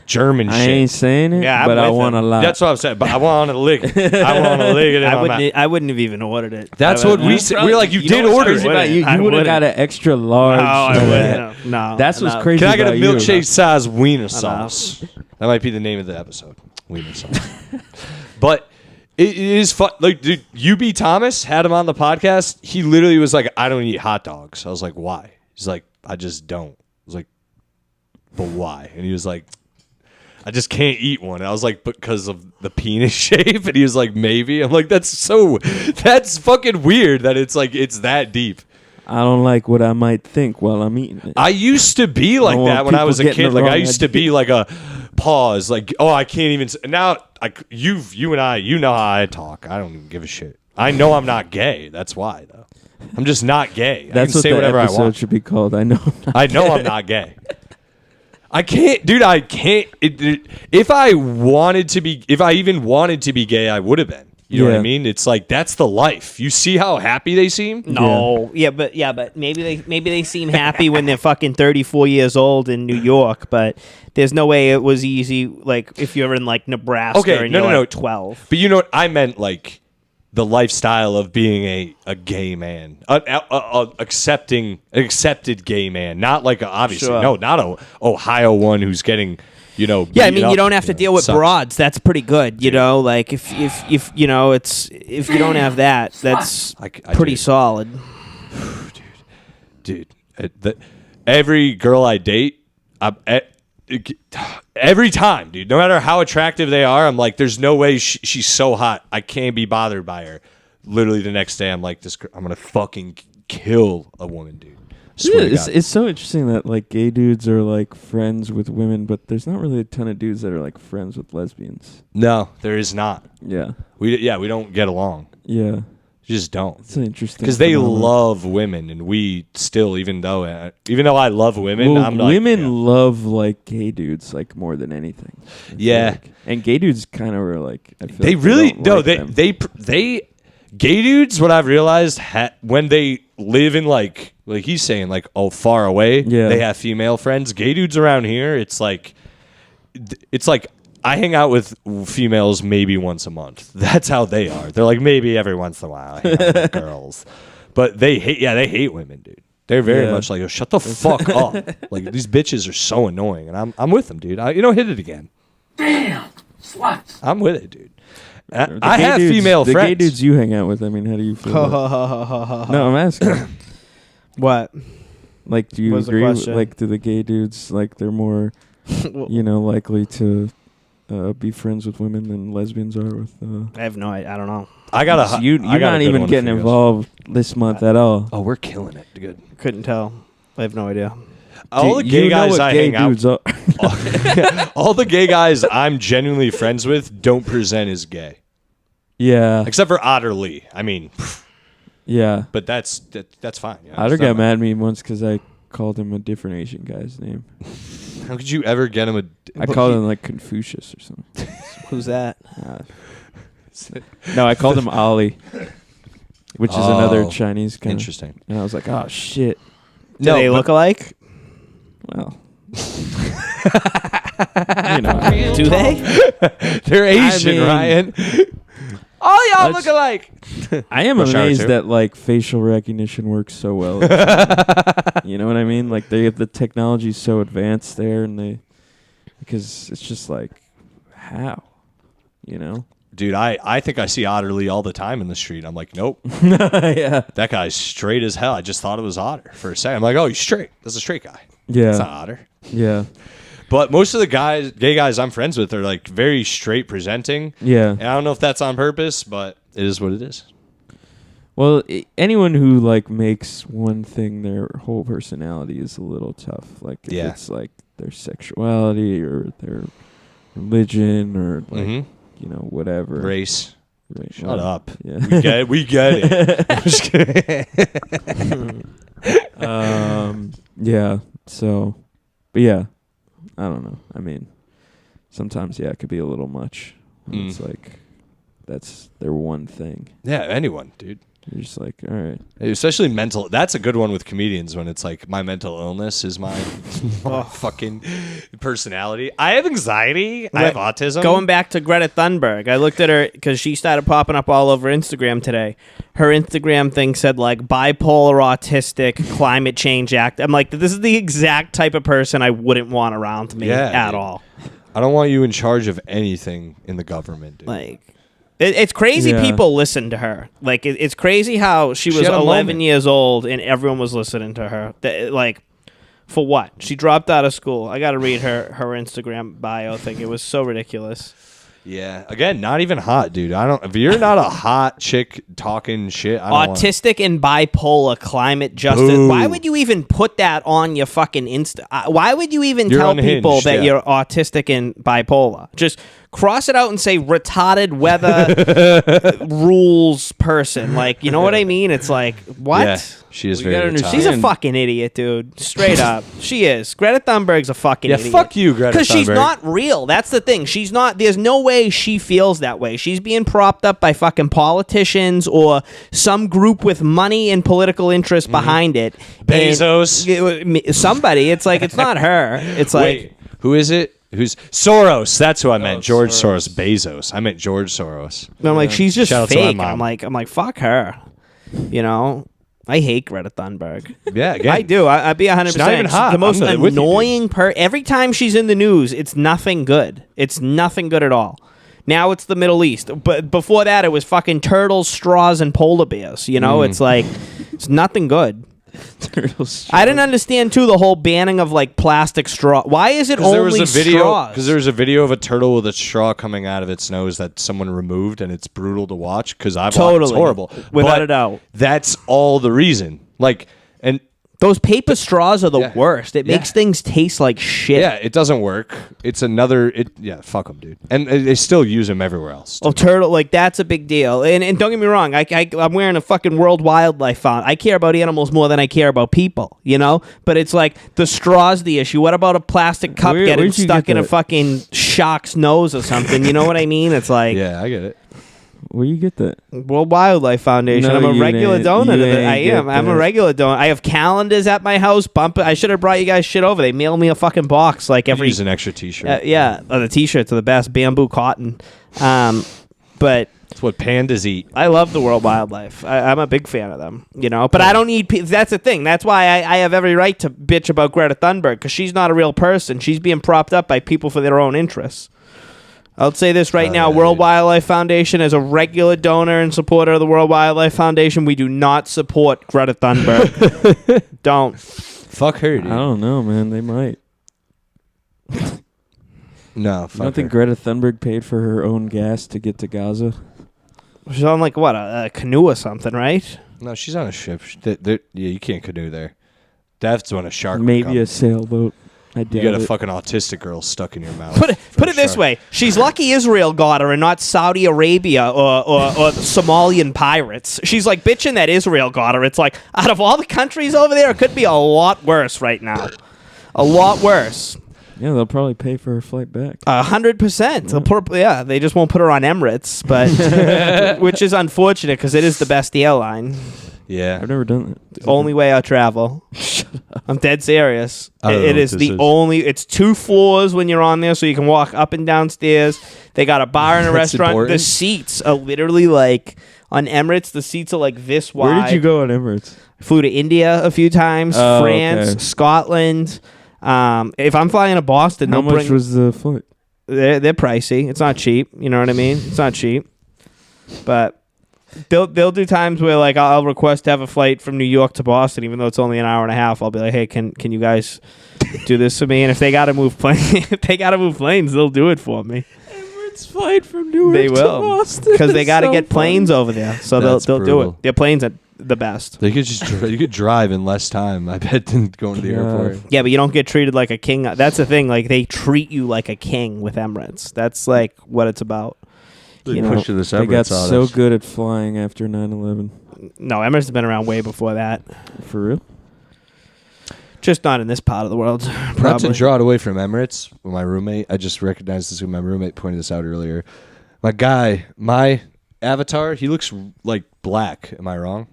German shit. I ain't saying it, but I want a lot. That's what I'm saying. But I want to lick it. I want to lick it. I wouldn't have even ordered it. That's what we said. We were like, you did order it. You would have got an extra large. No, I wouldn't. No. That's what's crazy. Can I get a about milkshake size Wiener sauce? That might be the name of the episode. Wiener sauce. But it is fun. Like, dude, UB Thomas had him on the podcast. He literally was like, I don't eat hot dogs. I was like, why? He's like, I just don't. I was like, but why? And he was like, I just can't eat one. I was like, because of the penis shape, and he was like, maybe. I'm like, that's fucking weird that it's like it's that deep. I don't like what I might think while I'm eating it. I used to be like that when I was a kid. Like I used to be like a pause. Like, oh, I can't even. Now, you and I, you know how I talk. I don't even give a shit. I know I'm not gay. That's why, though. I'm just not gay. That's I can what say the whatever episode I want. should be called. I know. I know I'm not gay. I can't, dude. I can't. If I even wanted to be gay, I would have been. You know what I mean? It's like that's the life. You see how happy they seem? No, but maybe they seem happy when they're fucking 34 years old in New York. But there's no way it was easy. Like if you're in like Nebraska and you're like 12. But you know what I meant? Like the lifestyle of being a gay man, accepted gay man, not like obviously not a Ohio one who's getting. Yeah, I mean, you don't have to deal with broads. That's pretty good, you know. Like if you know, if you don't have that, that's pretty solid. Dude, every girl I date, every time, dude, no matter how attractive they are, I'm like, there's no way she's so hot, I can't be bothered by her. Literally the next day, I'm like, I'm gonna fucking kill a woman, dude. Yeah, it's so interesting that like gay dudes are like friends with women, but there's not really a ton of dudes that are like friends with lesbians. No, there is not. Yeah. We don't get along. Yeah. You just don't. It's interesting. Because they love women, and we still, even though I love women, I'm like, women love like gay dudes like more than anything. Yeah. Like. And gay dudes kind of are like I feel they like really they gay dudes. What I've realized when they live in like he's saying like far away, they have female friends. Gay dudes around here, it's like I hang out with females maybe once a month. That's how they are. They're like maybe every once in a while I hang out with girls, but they hate women, dude. They're very much like, oh, shut the fuck up. Like these bitches are so annoying, and I'm with them, dude. Hit it again. Damn, sluts. I'm with it, dude. I have female friends. The gay dudes you hang out with, I mean, how do you feel? No, I'm asking. What? Like, do you agree? Like, do the gay dudes like they're more, likely to be friends with women than lesbians are with? I have no idea. I don't know. You're not even getting involved this month at all. Oh, we're killing it. Good. Couldn't tell. I have no idea. All the gay guys I hang out with, all the gay guys I'm genuinely friends with don't present as gay. Yeah. Except for Otter Lee. I mean, yeah. But that's fine. Otter got mad at me once because I called him a different Asian guy's name. How could you ever get him I called him like Confucius or something. Who's that? No, I called him Ali, which is another Chinese kind of. Interesting. And I was like, oh, shit. Do they look alike? Well, do they? They're Asian, Ryan. All y'all look alike. I am amazed that like facial recognition works so well. You know what I mean? Like the technology's so advanced there, and because it's just like how, Dude, I think I see Otter Lee all the time in the street. I'm like, nope. Yeah. That guy's straight as hell. I just thought it was Otter for a second. I'm like, oh, he's straight. That's a straight guy. Yeah. It's not Otter. Yeah. But most of the gay guys I'm friends with are like very straight presenting. Yeah. And I don't know if that's on purpose, but it is what it is. Well, anyone who like makes one thing their whole personality is a little tough. Like if it's like their sexuality or their religion or like whatever. Race. Shut up. Yeah. We get it. I'm just kidding. Yeah. So, but yeah, I don't know. I mean, sometimes it could be a little much. It's like that's their one thing. Yeah, anyone, dude. You're just like, all right. Especially mental. That's a good one with comedians when it's like my mental illness is my fucking personality. I have anxiety. I have autism. Going back to Greta Thunberg, I looked at her because she started popping up all over Instagram today. Her Instagram thing said like bipolar, autistic, climate change act. I'm like, this is the exact type of person I wouldn't want around me at all. I don't want you in charge of anything in the government, dude. Like. It's crazy people listen to her. Like, it's crazy how she was 11 years old and everyone was listening to her. Like, For what? She dropped out of school. I got to read her Instagram bio thing. It was so ridiculous. Yeah. Again, not even hot, dude. If you're not a hot chick talking shit, I don't Autistic and bipolar, climate justice. Boo. Why would you even put that on your fucking Insta? Why would you even You're tell unhinged, people that yeah. you're autistic and bipolar? Just cross it out and say retarded weather rules person. Like, you know what I mean? It's like, what? Yeah, she is We gotta very understand. She's a fucking idiot, dude. Straight up. She is. Greta Thunberg's a fucking idiot. fuck you, Greta Because she's Thunberg. not real. That's the thing. She's not. There's no way she feels that way. She's being propped up by fucking politicians or some group with money and political interest behind it. Bezos. And somebody. It's like, it's not her. It's like. Wait, who is it? Who's Soros? That's who I meant. George Soros. Bezos. I meant George Soros. I'm like, she's just Shout out to my fake. mom. I'm like, fuck her. You know? I hate Greta Thunberg. Yeah, again. I do. I'd be 100%. She's not even hot. The most I'm with you, dude. annoying every time she's in the news, it's nothing good. It's nothing good at all. Now it's the Middle East. But before that, it was fucking turtles, straws, and polar bears. You know? It's like, it's nothing good. I didn't understand, too, the whole banning of, like, plastic straw. Why is it only straws? Because there was a video of a turtle with a straw coming out of its nose that someone removed, and it's brutal to watch because I've watched it's horrible. Without But a doubt. That's all the reason. Like, and Those paper straws are the Yeah. worst. It makes things taste like shit. yeah, it doesn't work. It's another. Fuck them, dude. And they still use them everywhere else. Oh, turtle, like, that's a big deal. And don't get me wrong, I'm wearing a fucking World Wildlife Fund. I care about animals more than I care about people, you know? But it's like, the straw's the issue. What about a plastic cup getting where'd you stuck get in a that? fucking shark's nose or something? You know what I mean? It's like, Yeah, I get it. Where you get that? World Wildlife Foundation. No, I'm a you regular ain't. donor You to that. ain't I am. get I'm a that. regular donor. I have calendars at my house. I should have brought you guys shit over. They mail me a fucking box like every... Use an extra T-shirt. yeah. Oh, the T-shirts are the best. Bamboo cotton. But... It's what pandas eat. I love the World Wildlife. I'm a big fan of them, you know. But I don't need. That's the thing. That's why I have every right to bitch about Greta Thunberg, because she's not a real person. She's being propped up by people for their own interests. I'll say this right now: yeah, World dude. Wildlife Foundation, as a regular donor and supporter of the World Wildlife Foundation, we do not support Greta Thunberg. Don't. Fuck her, dude. I don't know, man. They might. No, I fuck don't think her. Greta Thunberg paid for her own gas to get to Gaza. She's on like what a canoe or something, right? No, she's on a ship. Yeah, you can't canoe there. That's when a shark. would Maybe come. a sailboat. I doubt You got a it. fucking autistic girl stuck in your mouth. Put for a it this shark. way: she's lucky Israel got her, and not Saudi Arabia or Somalian pirates. She's like bitching that Israel got her. It's like, out of all the countries over there, it could be a lot worse right now. A lot worse. Yeah, they'll probably pay for her flight back. 100%. Yeah, they just won't put her on Emirates, but which is unfortunate because it is the best airline. Yeah. I've never done that. Only way I travel. I'm dead serious. I don't know It what is this the is. only. It's 2 floors when you're on there, so you can walk up and down stairs. They got a bar and a That's restaurant. The important. seats are literally like on Emirates. The seats are like this wide. Where did you go on Emirates? Flew to India a few times. Oh, France, okay. Scotland. If I'm flying to Boston, How they'll much bring. was the flight? They're pricey. It's not cheap. You know what I mean? It's not cheap. But they'll do times where like I'll request to have a flight from New York to Boston, even though it's only an hour and a half. I'll be like, hey, can you guys do this for me? And if they gotta move planes, they'll do it for me. Emirates flight from Newark They to will, Boston. because they got to So get planes funny. over there, so That's they'll do brutal. it. Their planes are the best. They could just you could drive in less time, I bet, than going to the Yeah. airport. Yeah, but you don't get treated like a king. That's the thing. Like, they treat you like a king with Emirates. That's like what it's about. You know, to this They got so good at flying after 9/11. no, Emirates has been around way before that. For real? Just not in this part of the world. Not to Probably. draw it away from Emirates, my roommate, I just recognized this when my roommate pointed this out earlier. My avatar, he looks like black. Am I wrong?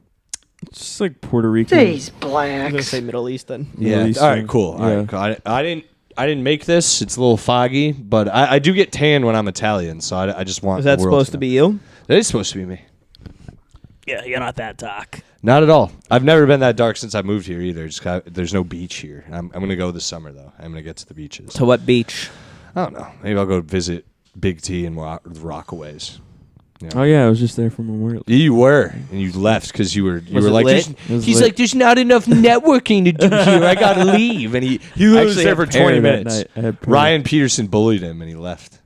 It's just like Puerto Rican. These I'm gonna blacks. say Middle Eastern. Middle Yeah. Eastern. All right. Cool. All right. Yeah. Cool. I didn't make this. It's a little foggy, but I do get tan when I'm Italian, so I just want. Is that the world supposed to know. be you? That is supposed to be me. Yeah, you're not that dark. Not at all. I've never been that dark since I moved here either. There's no beach here. I'm gonna go this summer though. I'm gonna get to the beaches. To what beach? I don't know. Maybe I'll go visit Big T and the Rockaways. Yeah. Oh yeah, I was just there for Memorial. You were, and you left because you were like, lit? he's like, there's not enough networking to do here. I gotta leave, and he was there for 20 minutes. Ryan Peterson bullied him, and he left.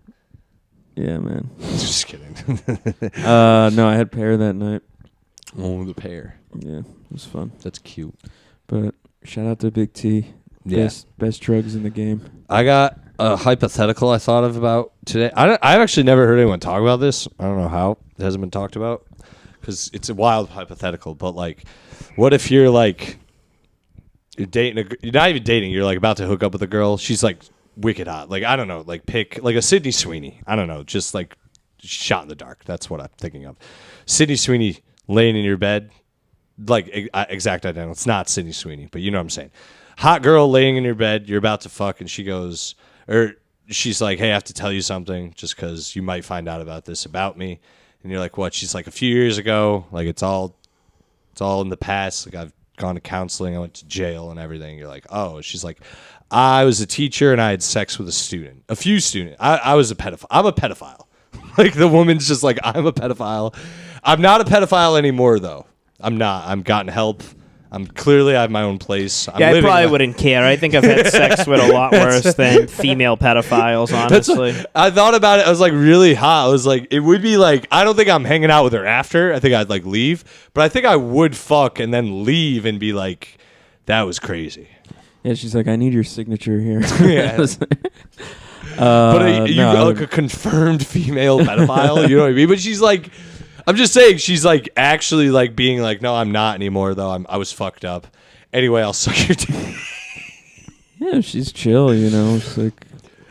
Yeah, man. Just kidding. No, I had pear that night. Oh, the pear. Yeah, it was fun. That's cute. But shout out to Big T. Yeah. Best drugs in the game. I got a hypothetical I thought of about today. I've actually never heard anyone talk about this. I don't know how it hasn't been talked about because it's a wild hypothetical. But like, what if you're like you're dating you're not even dating. You're like about to hook up with a girl. She's like wicked hot. Like I don't know. Like pick like a Sydney Sweeney. I don't know. Just like shot in the dark. That's what I'm thinking of. Sydney Sweeney laying in your bed. Like exact identical. It's not Sydney Sweeney, but you know what I'm saying. Hot girl laying in your bed, you're about to fuck, and she goes, or she's like, hey, I have to tell you something just because you might find out about this about me. And you're like, what? She's like, a few years ago, like it's all in the past. Like I've gone to counseling, I went to jail and everything. You're like, oh, she's like, I was a teacher and I had sex with a few students. I was a pedophile. I'm a pedophile. Like the woman's just like, I'm a pedophile. I'm not a pedophile anymore though. I'm not. I'm gotten help. I have my own place. I probably wouldn't care. I think I've had sex with a lot worse than female pedophiles, honestly. I thought about it. I was like really hot. I was like, it would be like, I don't think I'm hanging out with her after. I think I'd like leave. But I think I would fuck and then leave and be like, that was crazy. Yeah, she's like, I need your signature here. Yeah. But like a confirmed female pedophile, you know what I mean? But she's like, I'm just saying, she's like actually like being like, no, I'm not anymore though. I was fucked up. Anyway, I'll suck your dick. Yeah, she's chill, you know. It's like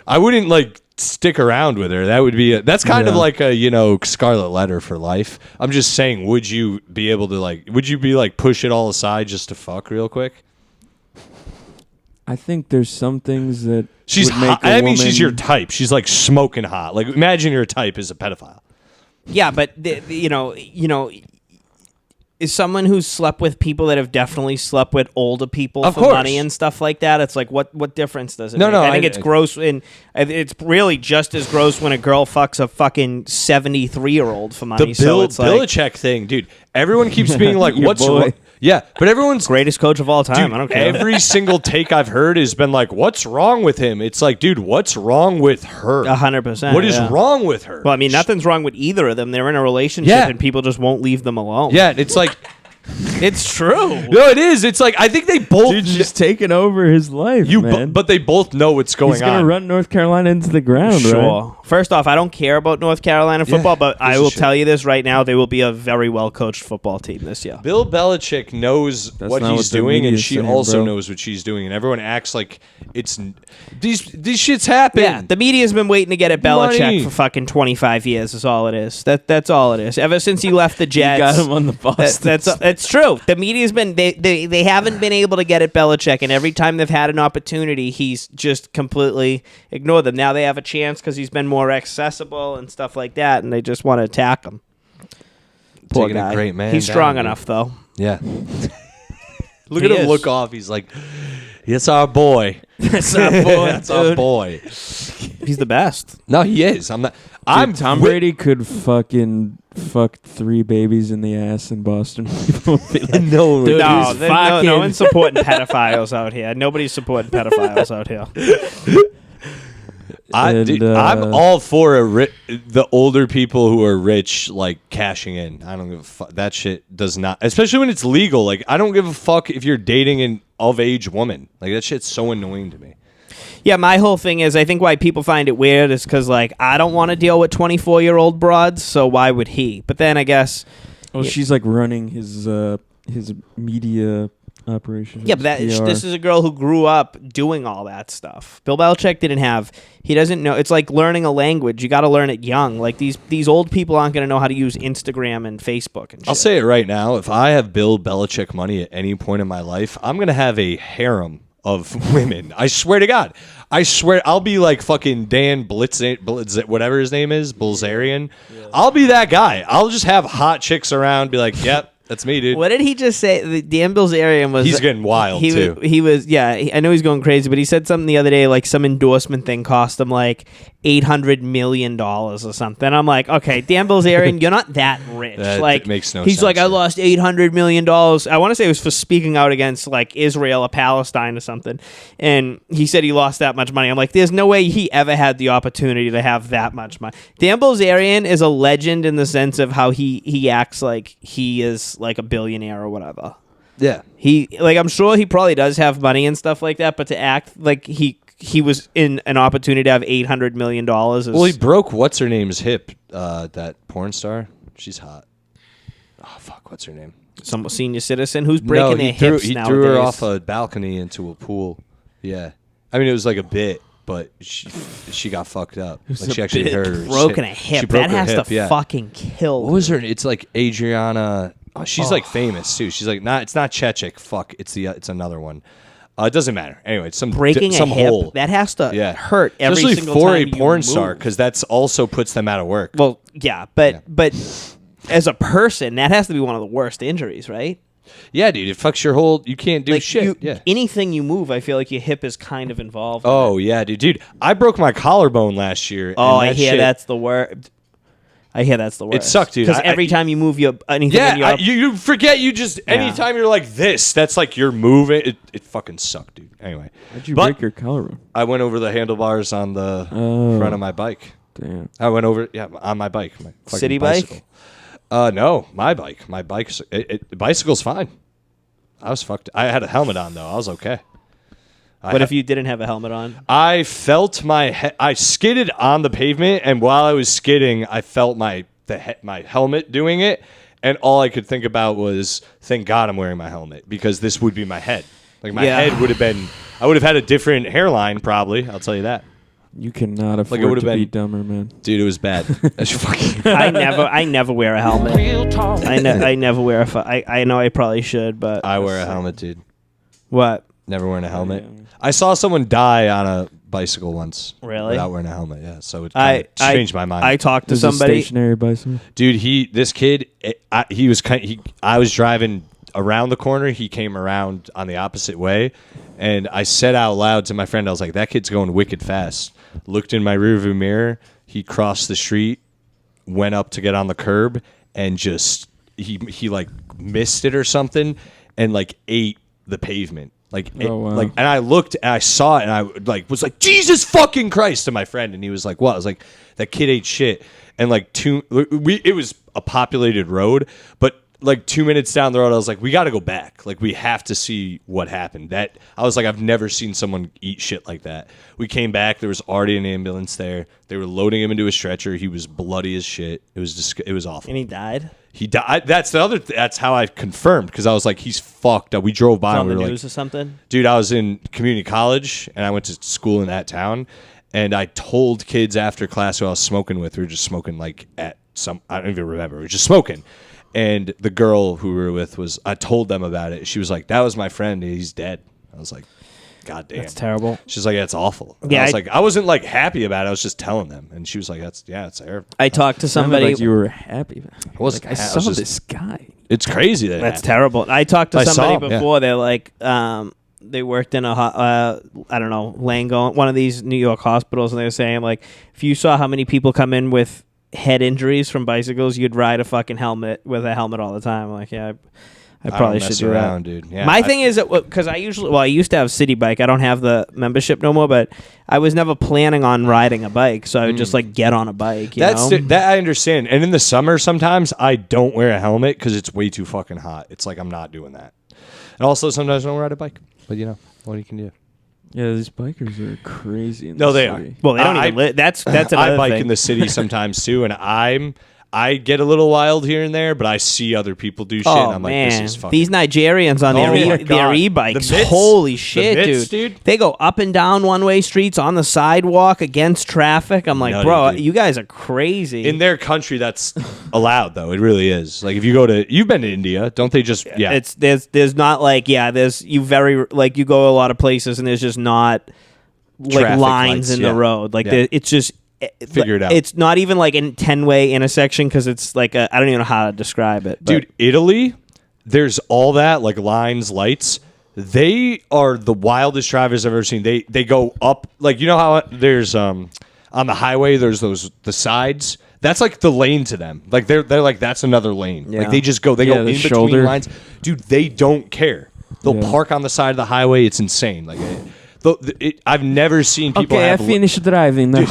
I wouldn't like stick around with her. That would be that's kind of like a scarlet letter for life. I'm just saying, would you be able to would you be like push it all aside just to fuck real quick? I think there's some things that she's hot. I mean, she's your type. She's like smoking hot. Like imagine your type is a pedophile. Yeah, but is someone who's slept with people that have definitely slept with older people of for course. money and stuff like that? It's like, what difference does it make? I think it's gross, and it's really just as gross when a girl fucks a fucking 73-year-old for money. The Belichick thing, dude. Everyone keeps being like, "What's wrong?" Yeah, but everyone's greatest coach of all time. Dude, I don't care. Every single take I've heard has been like, "What's wrong with him?" It's like, dude, what's wrong with her? 100%. What is wrong with her? Well, I mean, nothing's wrong with either of them. They're in a relationship, and people just won't leave them alone. Yeah, it's like. It's true. No, it is. It's like I think they both dude's just taking over his life, man. But they both know what's going on. He's gonna run North Carolina into the ground, sure. Right? First off, I don't care about North Carolina football, but I will tell you this right now: they will be a very well coached football team this year. Bill Belichick knows what he's doing, and she also knows what she's doing, and everyone acts like it's these shits happen. Yeah, the media's been waiting to get at Belichick for fucking 25 years. Is all it is. That's all it is. Ever since he left the Jets, got him on the bus. That's true. The media's been they haven't been able to get at Belichick, and every time they've had an opportunity, he's just completely ignored them. Now they have a chance because he's been more accessible and stuff like that, and they just want to attack him. Poor Taking guy. A great man. He's strong enough, though. Yeah. Look at him look off. He's like, "That's our boy. That's our boy. That's our boy." He's the best. No, he is. I'm not. Dude, Tom Brady could fucking fuck 3 babies in the ass in Boston. People would be like, no, dude, no one's supporting pedophiles out here. Nobody's supporting pedophiles out here. I'm all for the older people who are rich, like cashing in. I don't give a fuck. That shit does not, especially when it's legal. Like I don't give a fuck if you're dating an of-age woman. Like that shit's so annoying to me. Yeah, my whole thing is I think why people find it weird is because like I don't want to deal with 24-year-old broads, so why would he? But then I guess she's like running his media operation. Yeah, but this is a girl who grew up doing all that stuff. Bill Belichick he doesn't know. It's like learning a language. You got to learn it young. Like these old people aren't going to know how to use Instagram and Facebook and shit. I'll say it right now. If I have Bill Belichick money at any point in my life, I'm going to have a harem of women. I swear to God. I swear I'll be like fucking Dan Blitz whatever his name is, Bilzerian. Yeah. I'll be that guy. I'll just have hot chicks around, be like, yep. That's me, dude. What did he just say? The Dan Bilzerian was... He's getting wild, too. He was, I know he's going crazy, but he said something the other day, like some endorsement thing cost him like $800 million or something. I'm like, okay, Dan Bilzerian, you're not that rich. That makes no sense. He's like, I lost $800 million. I want to say it was for speaking out against like Israel or Palestine or something. And he said he lost that much money. I'm like, there's no way he ever had the opportunity to have that much money. Dan Bilzerian is a legend in the sense of how he acts like he is like a billionaire or whatever. Yeah. I'm sure he probably does have money and stuff like that, but to act like he was in an opportunity to have $800 million is... Well, he broke what's-her-name's hip, that porn star. She's hot. Oh, fuck, what's her name? Some senior citizen who's breaking their hips he nowadays. Threw her off a balcony into a pool. Yeah. I mean, it was like a bit, but she got fucked up. Like she actually hurt her. Broken a hip. She broke that her has hip, to fucking kill. What was her? It's like Adriana. Oh, she's like famous too. She's like it's not Chechik. Fuck. It's another one. It doesn't matter. Anyway, some breaking some a hip. hole. That has to hurt every Especially single for time a porn you star, move. because that's also puts them out of work. Well, yeah, but as a person, that has to be one of the worst injuries, right? Yeah, dude, it fucks your whole. You can't do shit. Anything you move, I feel like your hip is kind of involved. Oh yeah, dude. I broke my collarbone last year. Oh, I hear that's the worst. It sucked, dude. Because every time you move anything in your... you forget you just... Anytime you're like this, that's like you're moving. It fucking sucked, dude. Anyway. How'd you break your collarbone? I went over the handlebars on the front of my bike. Damn. I went over... Yeah, on my bike. My fucking City bicycle. bike? No, my bike. My bike's... The bicycle's fine. I was fucked. I had a helmet on, though. I was okay. What if you didn't have a helmet on? I felt I skidded on the pavement, and while I was skidding, I felt my helmet doing it, and all I could think about was, thank God I'm wearing my helmet, because this would be my head. Like, my head would have been... I would have had a different hairline, probably. I'll tell you that. You cannot afford to be dumber, man. Dude, it was bad. I never wear a helmet. I never wear I know I probably should, but... I wear a helmet, dude. What? Never wearing a helmet. Yeah. I saw someone die on a bicycle once. Really? Without wearing a helmet, yeah. So it kind of changed my mind. I talked to somebody. A stationary bicycle? Dude, this kid, I was driving around the corner. He came around on the opposite way. And I said out loud to my friend, I was like, that kid's going wicked fast. Looked in my rearview mirror. He crossed the street, went up to get on the curb, and just, he like missed it or something and like ate the pavement. And I looked and I saw it and I was like, Jesus fucking Christ to my friend. And he was like, what? I was like, that kid ate shit. And it was a populated road, but like 2 minutes down the road, I was like, we got to go back. Like, we have to see what happened. I was like, I've never seen someone eat shit like that. We came back. There was already an ambulance there. They were loading him into a stretcher. He was bloody as shit. It was awful. And he died? He died. That's how I confirmed, because I was like, he's fucked up. We drove by. On and we the were news or something? Dude, I was in community college and I went to school in that town, and I told kids after class who I was smoking with. We were just smoking like at some, I don't even remember. We were just smoking. And the girl who we were with I told them about it. She was like, that was my friend. He's dead. I was like, God damn. That's terrible. She's like, that's awful. And yeah, I was like, I wasn't like happy about it. I was just telling them. And she was like, it's terrible. I talked to somebody. Like you were happy. I saw this guy. It's crazy that that's terrible. I talked to somebody before. Yeah. They're like, they worked in I don't know, Langone, one of these New York hospitals, and they were saying, like, if you saw how many people come in with head injuries from bicycles, you'd ride a fucking helmet with a helmet all the time. Like, yeah, I probably should do that, dude. Yeah, my thing is that because I used to have City Bike. I don't have the membership no more, but I was never planning on riding a bike, so I would just like get on a bike. That I understand. And in the summer, sometimes I don't wear a helmet because it's way too fucking hot. It's like I'm not doing that. And also sometimes I don't ride a bike, but what you can do. Yeah, these bikers are crazy. No, they are. Well, they don't even live. That's another I bike thing. in the city sometimes too, and I get a little wild here and there, but I see other people do shit, and I'm like, this is fucking... These Nigerians on their e-bikes, holy shit, dude. They go up and down one-way streets on the sidewalk against traffic. I'm like, bro, you guys are crazy. In their country, that's allowed, though. It really is. Like, if you go to... You've been to India. Don't they just... Yeah. There's not like... Yeah, you go a lot of places, and there's just not like traffic lines in the road. Like, it's just... Figure it out. It's not even like a 10-way intersection because it's like I don't even know how to describe it. Dude, Italy, there's all that, like lines, lights. They are the wildest drivers I've ever seen. They go up, like, you know how there's on the highway there's the sides. That's like the lane to them. Like they're like, that's another lane. Yeah. Like they just go in shoulder. between lines. Dude, they don't care. They'll park on the side of the highway. It's insane. Like I've never seen people Okay, I have finished driving now.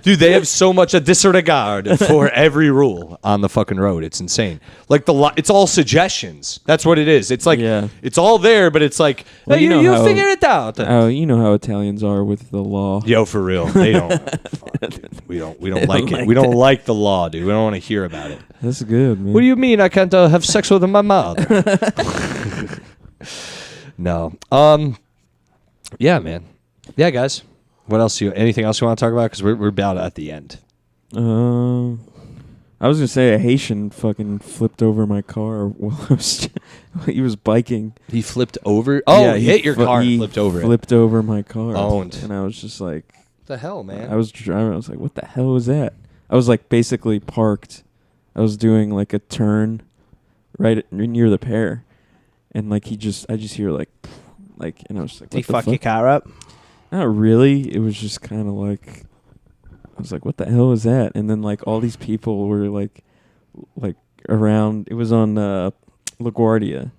Dude, they have so much a disregard for every rule on the fucking road. It's insane. Like it's all suggestions. That's what it is. It's like it's all there, but it's like, Well, hey, you know you how- figure it out. Oh, you know how Italians are with the law. Yo, for real, they don't. We don't like it. We don't like the law, dude. We don't want to hear about it. That's good, man. What do you mean I can't have sex with my mother? No. Yeah, man. Yeah, guys. What else? Anything else you want to talk about? Because we're about at the end. I was gonna say a Haitian fucking flipped over my car while he was biking. He flipped over. Oh, Yeah, he hit your car and he flipped over it. Flipped over my car. Owned. And I was just like, What the hell, man? I was driving. I was like, what the hell was that? I was like basically parked. I was doing like a turn right near the pair, and like I just hear like, and I was like, Did he what the fuck your car up? Not really. It was just kind of like, I was like, what the hell is that? And then like all these people were like around. It was on LaGuardia.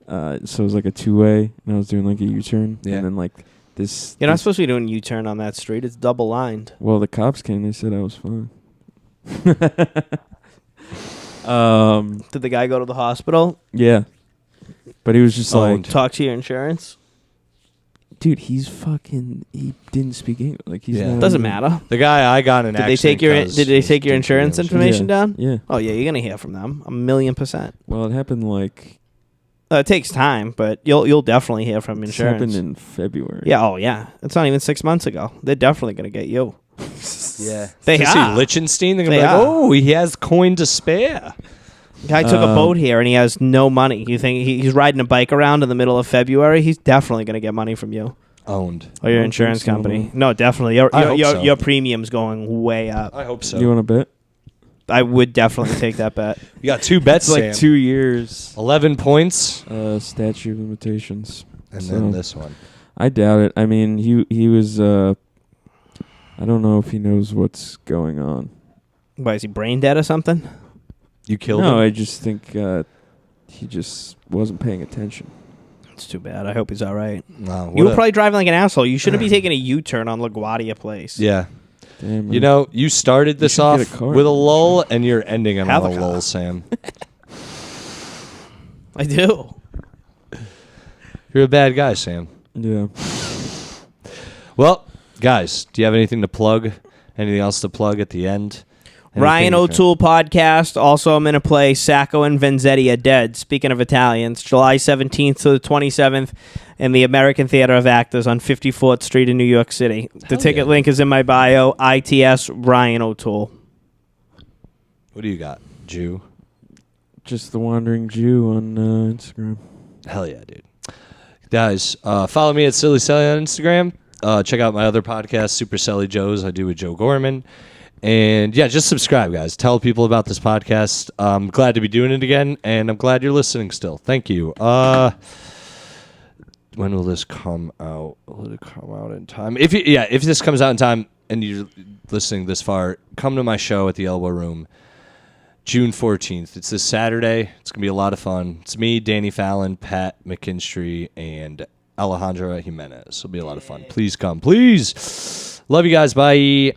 So it was like a two-way, and I was doing like a U-turn. Yeah. And then like this. You're not supposed to be doing U-turn on that street. It's double lined. Well, the cops came. They said I was fine. Did the guy go to the hospital? Yeah. But he was just like, Talk to your insurance? dude, he didn't speak English. Like he's not Doesn't even- matter. The guy I got an Did they accident. take your insurance information down? Yeah. Oh yeah, you're gonna hear from them 1,000,000%. Well, it happened like It takes time, but you'll definitely hear from this insurance. happened in February. Yeah, oh yeah. It's not even 6 months ago. They're definitely gonna get you. Yeah. They To see are. Litchenstein, they're gonna They be like, are. oh, he has coin to spare. Guy took a boat here and he has no money. You think he's riding a bike around in the middle of February? He's definitely gonna get money from you Owned. or your don't insurance think so, company. no. No, definitely. I hope so. Your premium's going way up. I hope so. You want to bet? I would definitely take that bet. You got 2 bets, It's like Sam. 2 years. 11 points, Statute of limitations. and So, then this one. I doubt it. I mean, he was. I don't know if he knows what's going on. Why, is he brain dead or something? You killed No, him? I just think he just wasn't paying attention. It's too bad. I hope he's all right. No, You were probably driving like an asshole. You shouldn't be taking a U-turn on LaGuardia Place. Yeah. Damn. You man. know, you started this should get off a car. with a lull, and you're ending on Have a a car. lull, Sam. I do. You're a bad guy, Sam. Yeah. Well, guys, do you have anything to plug? Anything else to plug at the end? Ryan Anything- O'Toole podcast. Also, I'm going to play Sacco and Vanzetti are Dead. Speaking of Italians, July 17th to the 27th in the American Theater of Actors on 54th Street in New York City. The ticket link is in my bio. ITS Ryan O'Toole. What do you got, Jew? Just the Wandering Jew on Instagram. Hell yeah, dude. Guys, follow me at Silly Sally on Instagram. Check out my other podcast, Super Sally Joe's. I do with Joe Gorman. And yeah, just subscribe, guys. Tell people about this podcast. I'm glad to be doing it again, and I'm glad you're listening still. Thank you. When will this come out? Will it come out in time? If this comes out in time and you're listening this far, come to my show at the Elbow Room, June 14th. It's this Saturday. It's going to be a lot of fun. It's me, Danny Fallon, Pat McKinstry, and Alejandra Jimenez. It'll be a lot of fun. Please come. Please. Love you guys. Bye.